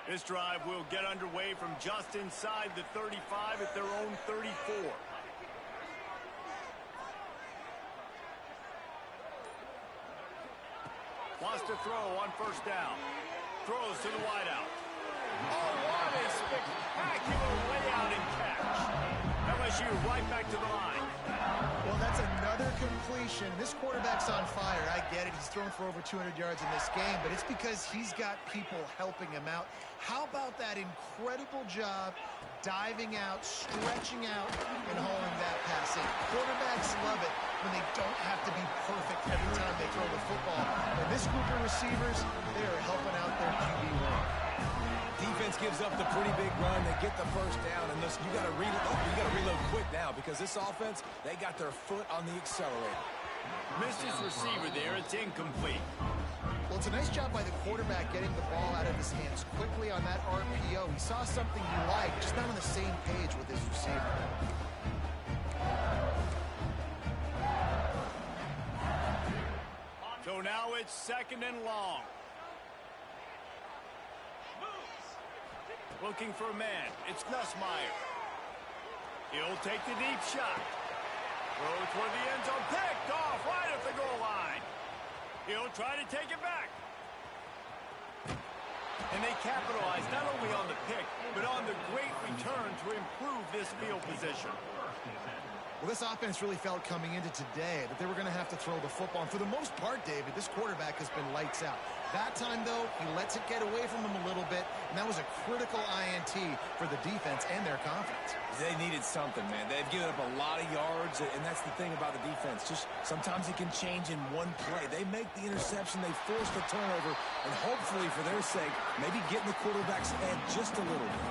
This drive will get underway from just inside the 35 at their own 34. Wants to throw on first down. Throws to the wideout. Oh, what a spectacular layout and catch. LSU right back to the line. Well, that's another completion. This quarterback's on fire. I get it. He's thrown for over 200 yards in this game, but it's because he's got people helping him out. How about that incredible job diving out, stretching out, and hauling that pass in? Quarterbacks love it when they don't have to be perfect every time they throw the football. And this group of receivers, they are helping out their QB1. Defense gives up the pretty big run. They get the first down, and listen, you got to reload quick now because this offense, they got their foot on the accelerator. Missed his receiver there. It's incomplete. Well, it's a nice job by the quarterback getting the ball out of his hands quickly on that RPO. He saw something he liked, just not on the same page with his receiver. So now it's second and long. Looking for a man. It's Nussmeier. He'll take the deep shot. Throw toward the end zone. Picked off right at the goal line. He'll try to take it back. And they capitalize not only on the pick, but on the great return to improve this field position. Well, this offense really felt coming into today that they were going to have to throw the football. And for the most part, David, this quarterback has been lights out. That time, though, he lets it get away from him a little bit, and that was a critical INT for the defense and their confidence. They needed something, man. They've given up a lot of yards, and that's the thing about the defense. Just sometimes it can change in one play. They make the interception, they force the turnover, and hopefully, for their sake, maybe get in the quarterback's head just a little bit.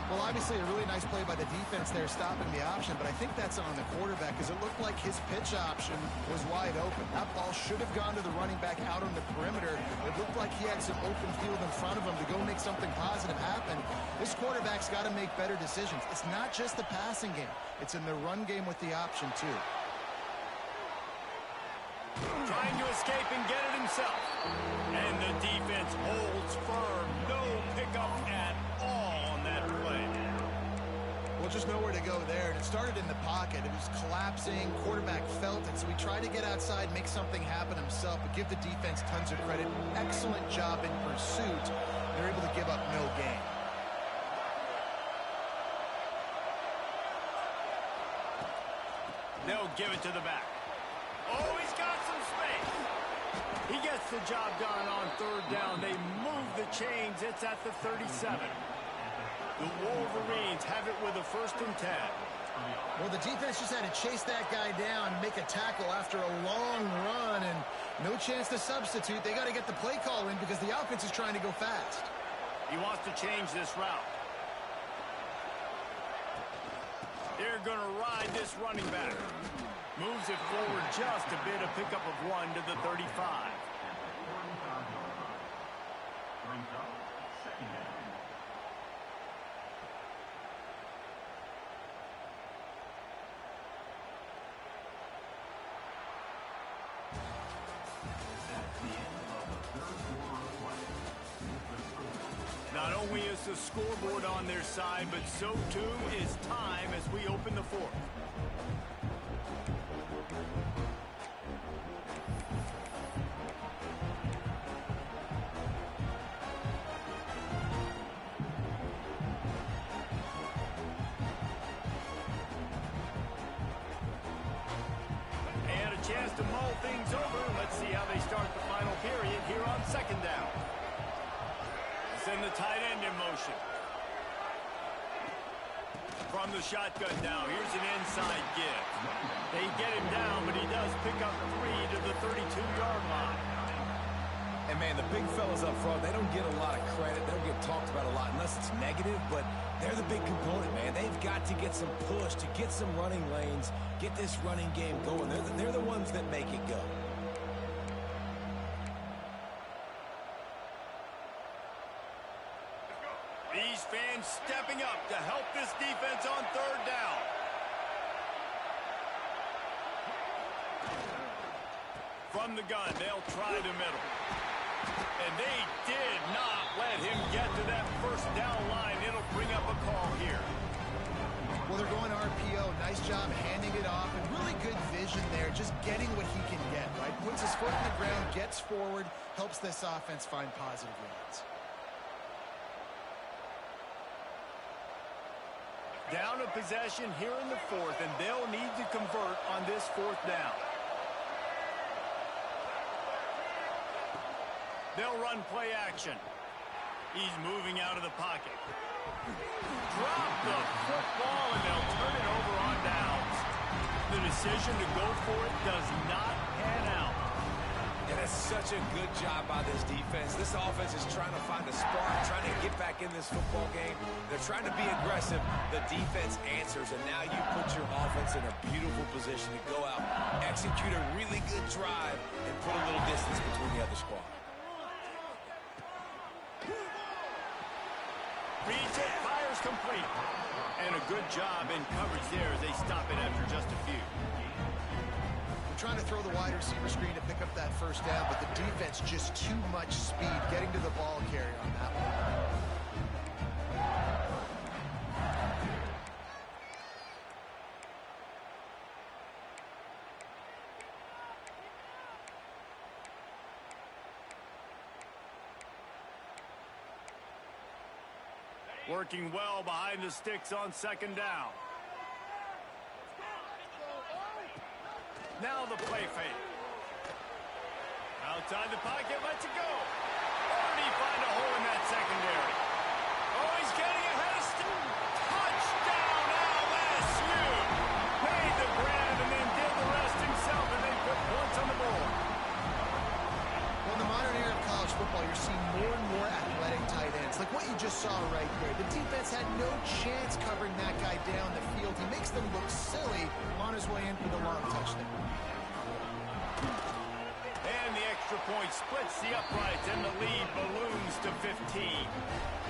Well, obviously, a really nice play by the defense there stopping the option, but I think that's on the quarterback because it looked like his pitch option was wide open. That ball should have gone to the running back out on the perimeter. It looked like he had some open field in front of him to go make something positive happen. This quarterback's got to make better decisions. It's not just the passing game. It's in the run game with the option, too. Trying to escape and get it himself. And the defense holds firm. No pickup at all on that play. Well, just nowhere to go there. And it started in the pocket. It was collapsing. Quarterback felt it, so he tried to get outside, make something happen himself, but give the defense tons of credit. Excellent job in pursuit. They're able to give up no gain. They'll give it to the back. Oh, he's got some space. He gets the job done on third down. They move the chains. It's at the 37. The Wolverines have it with a 1st and 10. Well, the defense just had to chase that guy down, make a tackle after a long run, and no chance to substitute. They got to get the play call in because the offense is trying to go fast. He wants to change this route. They're going to ride this running back. Moves it forward just a bit, a pickup of 1 to the 35. Not only is the scoreboard on their side, but so too is time as we open the 4th. Chance to mull things over. Let's see how they start the final period here on 2nd down. Send the tight end in motion. From the shotgun now, here's an inside give. They get him down, but he does pick up 3 to the 32-yard line. And, man, the big fellas up front, they don't get a lot of credit. They don't get talked about a lot unless it's negative, but they're the big component, man. They've got to get some push, to get some running lanes, get this running game going. They're the ones that make it go. These fans stepping up to help this defense on 3rd down. From the gun, they'll try the middle. And they did not let him get to that 1st down line. It'll bring up a call here. Well, they're going RPO. Nice job handing it off and really good vision. vision there, just getting what he can get, right? Puts his foot in the ground, gets forward, helps this offense find positive yards. Down a possession here in the fourth, and they'll need to convert on this fourth down. They'll run play action. He's moving out of the pocket. Drop the football, and they'll turn it over on downs. The decision to go for it does not pan out. And it's such a good job by this defense. This offense is trying to find a spark, trying to get back in this football game. They're trying to be aggressive. The defense answers, and now you put your offense in a beautiful position to go out, execute a really good drive, and put a little distance between the other squad. Reads it, fires complete. And a good job in coverage there as they stop it after just a few. Trying to throw the wide receiver screen to pick up that first down, but the defense just too much speed getting to the ball carrier on that one. Working well behind the sticks on second down. Now the play fake. Outside the pocket, lets it go. Already find a hole in that secondary. Oh, he's getting ahead of Steve. Touchdown, LSU. Made the grab and then did the rest himself, and they put points on the board. Well, in the modern era of college football, you're seeing more and more athletic tight ends, like what you just saw right there. The defense had no chance covering that guy down the field. He makes them look silly on his way in for the long touchdown. And the extra point splits the uprights, and the lead balloons to 15.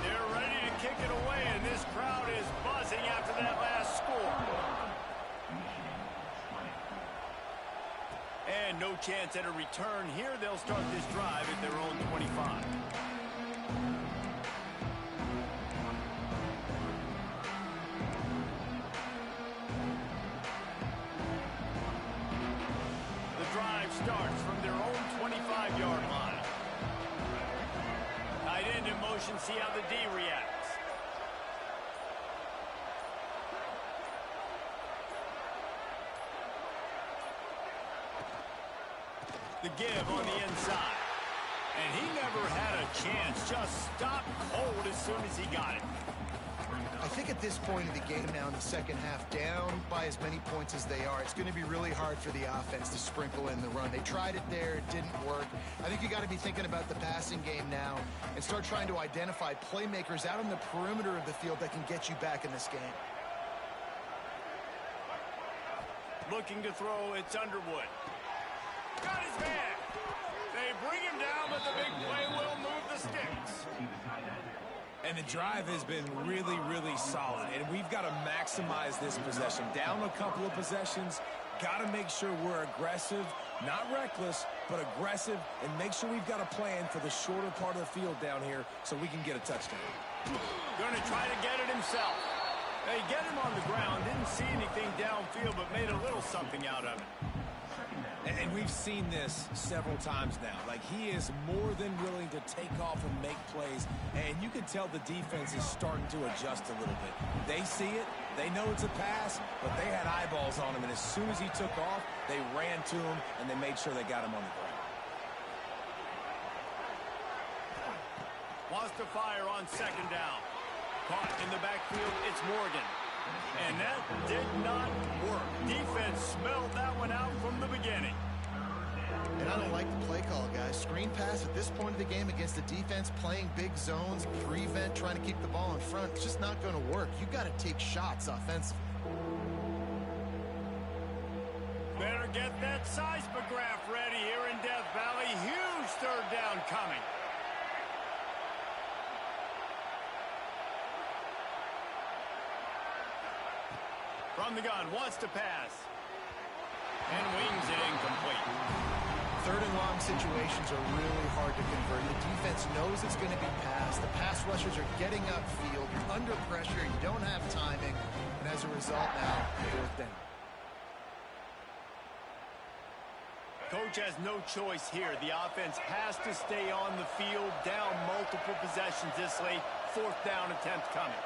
They're ready to kick it away, and this crowd is buzzing after that last score. And no chance at a return here. They'll start this drive at their own 25. The drive starts from their own 25-yard line. Tight end in motion, see how the D reacts. The give on the inside. And he never had a chance. Just stopped cold as soon as he got it. I think at this point of the game now in the second half, down by as many points as they are, it's going to be really hard for the offense to sprinkle in the run. They tried it there. It didn't work. I think you got to be thinking about the passing game now and start trying to identify playmakers out on the perimeter of the field that can get you back in this game. Looking to throw, it's Underwood. Got his man. They bring him down, but the big play will move the sticks. And the drive has been really, really solid. And we've got to maximize this possession. Down a couple of possessions. Got to make sure we're aggressive, not reckless, but aggressive, and make sure we've got a plan for the shorter part of the field down here so we can get a touchdown. Going to try to get it himself. They get him on the ground. Didn't see anything downfield, but made a little something out of it. And we've seen this several times now. Like, he is more than willing to take off and make plays. And you can tell the defense is starting to adjust a little bit. They see it. They know it's a pass, but they had eyeballs on him. And as soon as he took off, they ran to him, and they made sure they got him on the ground. Wants to fire on second down. Caught in the backfield, it's Morgan. And that did not work. Defense smelled that one out from the beginning. And I don't like the play call, guys. Screen pass at this point of the game against the defense playing big zones, prevent, trying to keep the ball in front. It's just not going to work. You got to take shots offensively. Better get that seismograph ready here in Death Valley. Huge third down coming. From the gun, wants to pass. And wings it incomplete. Third and long situations are really hard to convert. The defense knows it's going to be passed. The pass rushers are getting upfield. You're under pressure. You don't have timing. And as a result now, fourth down. Coach has no choice here. The offense has to stay on the field, down multiple possessions this late. 4th down attempt coming.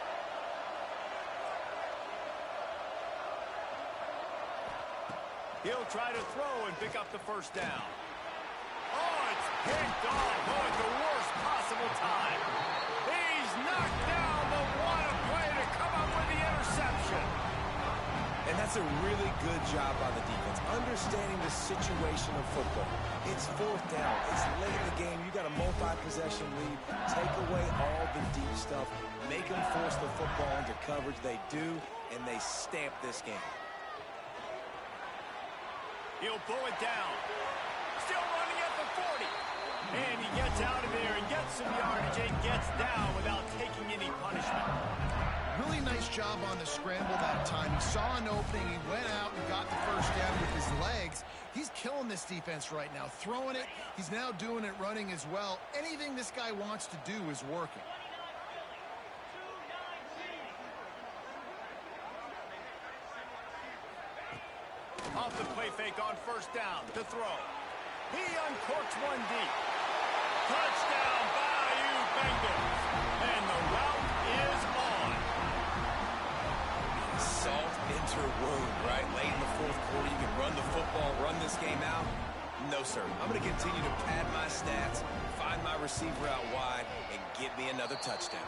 He'll try to throw and pick up the 1st down. Oh, it's picked off. Oh, at the worst possible time. He's knocked down the one play to come up with the interception. And that's a really good job by the defense, understanding the situation of football. It's 4th down. It's late in the game. You got a multi-possession lead. Take away all the deep stuff. Make them force the football into coverage. They do, and they stamp this game. He'll pull it down. Still running at the 40. And he gets out of there and gets some yardage and gets down without taking any punishment. Really nice job on the scramble that time. He saw an opening. He went out and got the 1st down with his legs. He's killing this defense right now. Throwing it. He's now doing it running as well. Anything this guy wants to do is working. Off the play fake on 1st down to throw. He uncorks one deep. Touchdown, Bayou Bengals. And the route is on. Salt into a wound, right? Late in the 4th quarter, you can run the football, run this game out. No, sir. I'm going to continue to pad my stats, find my receiver out wide, and get me another touchdown.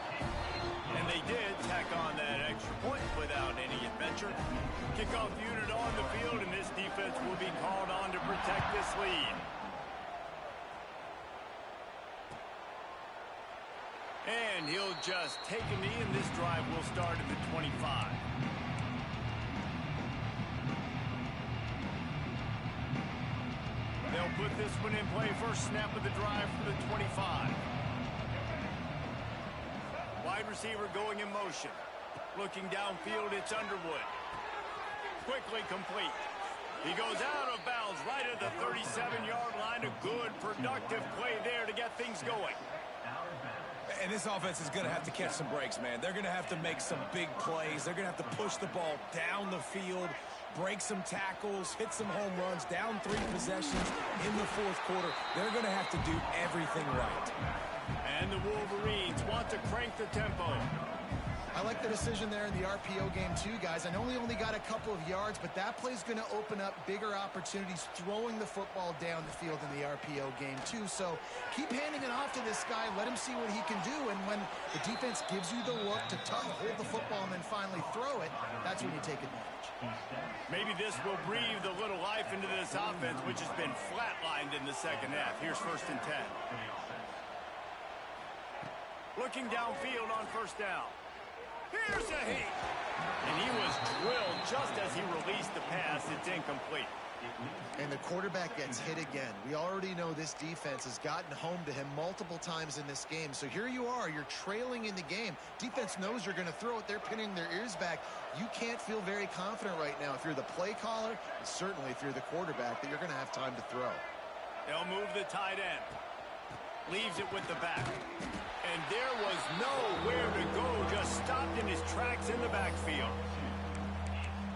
And they did tack on that extra point without any adventure. Kickoff unit on the field, and this defense will be called on to protect this lead. And he'll just take a knee, and this drive will start at the 25. They'll put this one in play. First snap of the drive for the 25. Wide receiver going in motion. Looking downfield, it's Underwood. Quickly complete. He goes out of bounds right at the 37-yard line. A good, productive play there to get things going. And this offense is going to have to catch some breaks, man. They're going to have to make some big plays. They're going to have to push the ball down the field, break some tackles, hit some home runs, down 3 possessions in the 4th quarter. They're going to have to do everything right. And the Wolverines want to crank the tempo. I like the decision there in the RPO game too, guys. I know he only got a couple of yards, but that play's going to open up bigger opportunities throwing the football down the field in the RPO game too. So keep handing it off to this guy. Let him see what he can do. And when the defense gives you the look to hold the football and then finally throw it, that's when you take advantage. Maybe this will breathe a little life into this offense, which has been flatlined in the 2nd half. Here's 1st and 10. Looking downfield on 1st down. Here's a heat. And he was drilled just as he released the pass. It's incomplete. And the quarterback gets hit again. We already know this defense has gotten home to him multiple times in this game. So here you are. You're trailing in the game. Defense knows you're going to throw it. They're pinning their ears back. You can't feel very confident right now if you're the play caller, and certainly if you're the quarterback, that you're going to have time to throw. They'll move the tight end. Leaves it with the back. And there was nowhere to go, just stopped in his tracks in the backfield.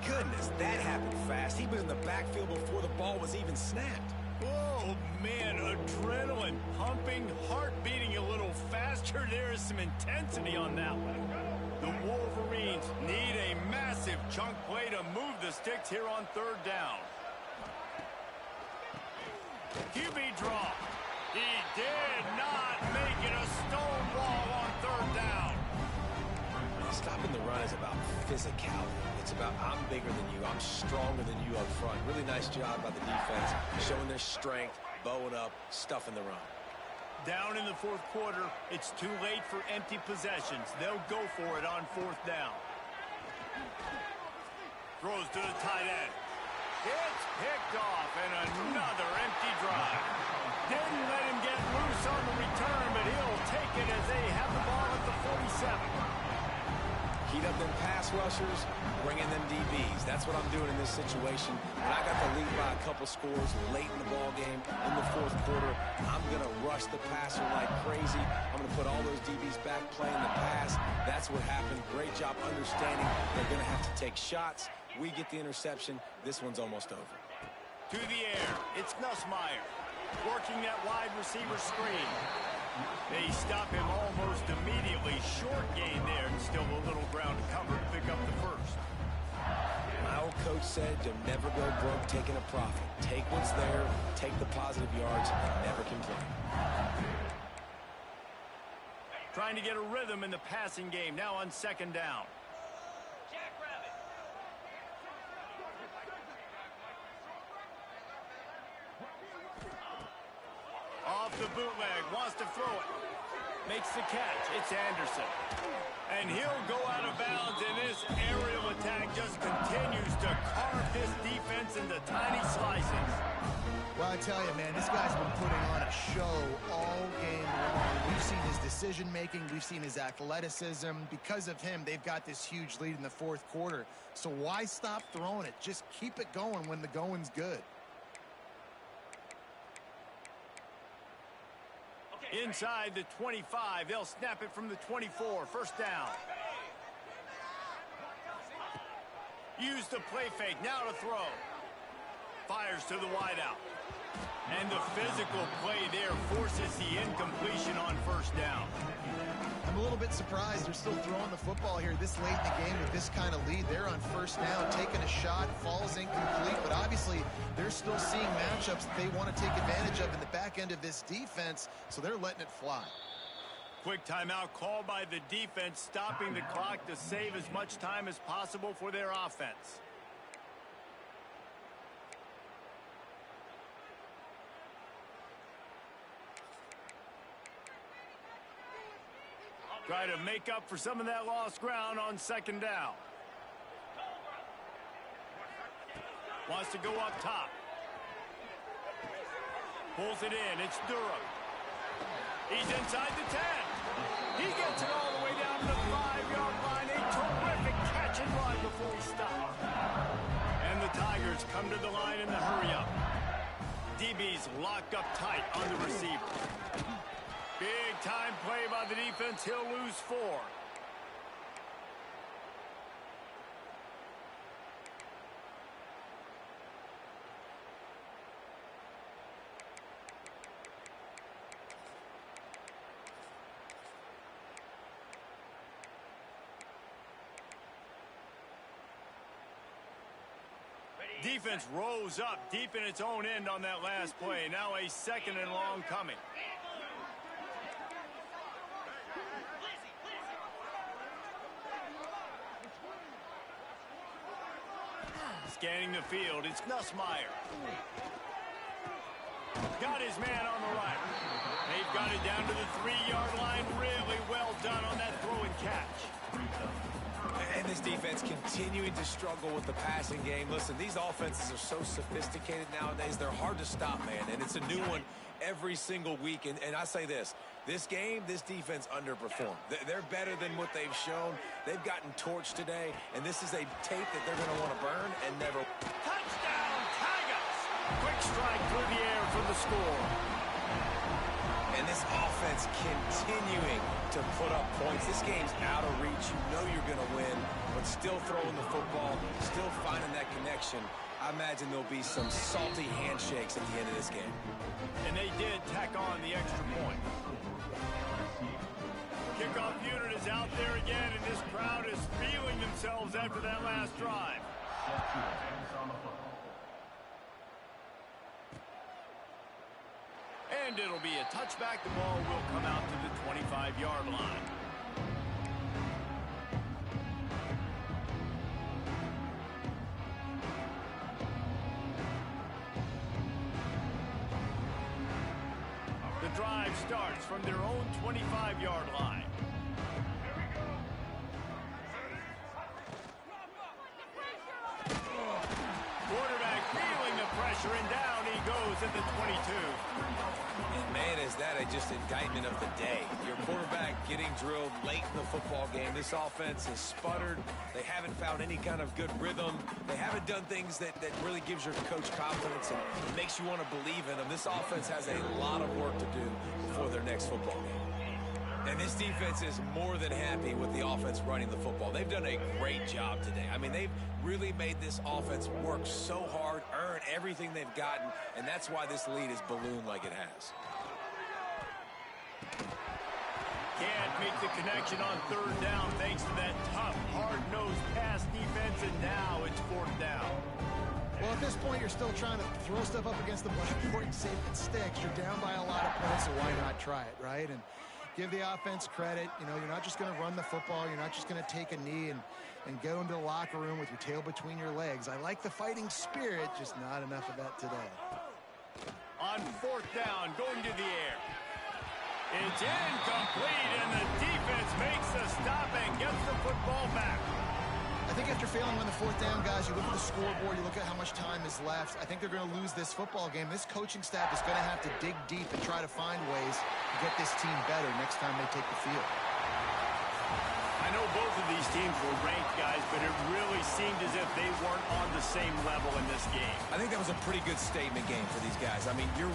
Goodness, that happened fast. He was in the backfield before the ball was even snapped. Oh, man, adrenaline pumping, heart beating a little faster. There is some intensity on that one. The Wolverines need a massive chunk play to move the sticks here on 3rd down. QB draw. He did not make it a stonewall on 3rd down. Stopping the run is about physicality. It's about I'm bigger than you. I'm stronger than you up front. Really nice job by the defense, showing their strength, bowing up, stuffing the run. Down in the 4th quarter, it's too late for empty possessions. They'll go for it on 4th down. Throws to the tight end. It's picked off, and another empty drive. Didn't let him get loose on the return, but he'll take it as they have the ball at the 47. Heat up them pass rushers, bring in them DBs. That's what I'm doing in this situation. When I got the lead by a couple scores late in the ball game, in the 4th quarter, I'm going to rush the passer like crazy. I'm going to put all those DBs back playing the pass. That's what happened. Great job understanding they're going to have to take shots. We get the interception. This one's almost over. To the air, it's Nussmeier. Working that wide receiver screen. They stop him almost immediately. Short gain there, and still a little ground to cover to pick up the first. My old coach said to never go broke taking a profit. Take what's there, take the positive yards, and never complain. Trying to get a rhythm in the passing game, now on second down. Off the bootleg, wants to throw it. Makes the catch, it's Anderson. And he'll go out of bounds, and this aerial attack just continues to carve this defense into tiny slices. Well, I tell you, man, this guy's been putting on a show all game long. We've seen his decision-making. We've seen his athleticism. Because of him, they've got this huge lead in the fourth quarter. So why stop throwing it? Just keep it going when the going's good. Inside the 25, they'll snap it from the 24. First down. Use the play fake, now to throw. Fires to the wideout. And the physical play there forces the incompletion on first down. I'm a little bit surprised they're still throwing the football here this late in the game with this kind of lead. They're on first down, taking a shot, falls incomplete, but obviously they're still seeing matchups that they want to take advantage of in the back end of this defense, so they're letting it fly. Quick timeout called by the defense, stopping the clock to save as much time as possible for their offense. Try to make up for some of that lost ground on second down. Wants to go up top. Pulls it in. It's Durham. He's inside the 10. He gets it all the way down to the 5-yard line. A terrific catch and run before he stops. And the Tigers come to the line in the hurry-up. DB's locked up tight on the receiver. Big time play by the defense. He'll lose 4. Defense rose up deep in its own end on that last play. Now a second and long coming. Scanning the field, it's Nussmeier. Got his man on the right. They've got it down to the 3-yard line. Really well done on that throw and catch. And this defense continuing to struggle with the passing game. Listen, these offenses are so sophisticated nowadays. They're hard to stop, man. And it's a new one every single week. And I say this game, this defense underperformed. They're better than what they've shown. They've gotten torched today. And this is a tape that they're going to want to burn and never. Touchdown, Tigers! Quick strike through the air for the score. And this offense continuing to put up points. This game's out of reach. You know you're going to win, but still throwing the football, still finding that connection. I imagine there'll be some salty handshakes at the end of this game. And they did tack on the extra point. Kickoff unit is out there again, and this crowd is feeling themselves after that last drive. And it'll be a touchback. The ball will come out to the 25-yard line. The drive starts from their own 25-yard line. Quarterback feeling the pressure, and down he goes at the 22. And man, is that just indictment of the day. Your quarterback getting drilled late in the football game. This offense has sputtered. They haven't found any kind of good rhythm. They haven't done things that really gives your coach confidence and makes you want to believe in them. This offense has a lot of work to do before their next football game. And this defense is more than happy with the offense running the football. They've done a great job today. I mean, they've really made this offense work so hard, earn earn everything they've gotten, and that's why this lead is ballooned like it has. Can't make the connection on third down thanks to that tough, hard-nosed pass defense, and now it's fourth down. Well, at this point, you're still trying to throw stuff up against the blackboard and see if it sticks. You're down by a lot of points, so why not try it, right? And give the offense credit. You know, you're not just going to run the football. You're not just going to take a knee and go into the locker room with your tail between your legs. I like the fighting spirit, just not enough of that today. On fourth down, going to the air. It's incomplete, and the defense makes the stop and gets the football back. I think after failing on the fourth down, guys, you look at the scoreboard, you look at how much time is left. I think they're going to lose this football game. This coaching staff is going to have to dig deep and try to find ways to get this team better next time they take the field. I know both of these teams were ranked, guys, but it really seemed as if they weren't on the same level in this game. I think that was a pretty good statement game for these guys. I mean, you're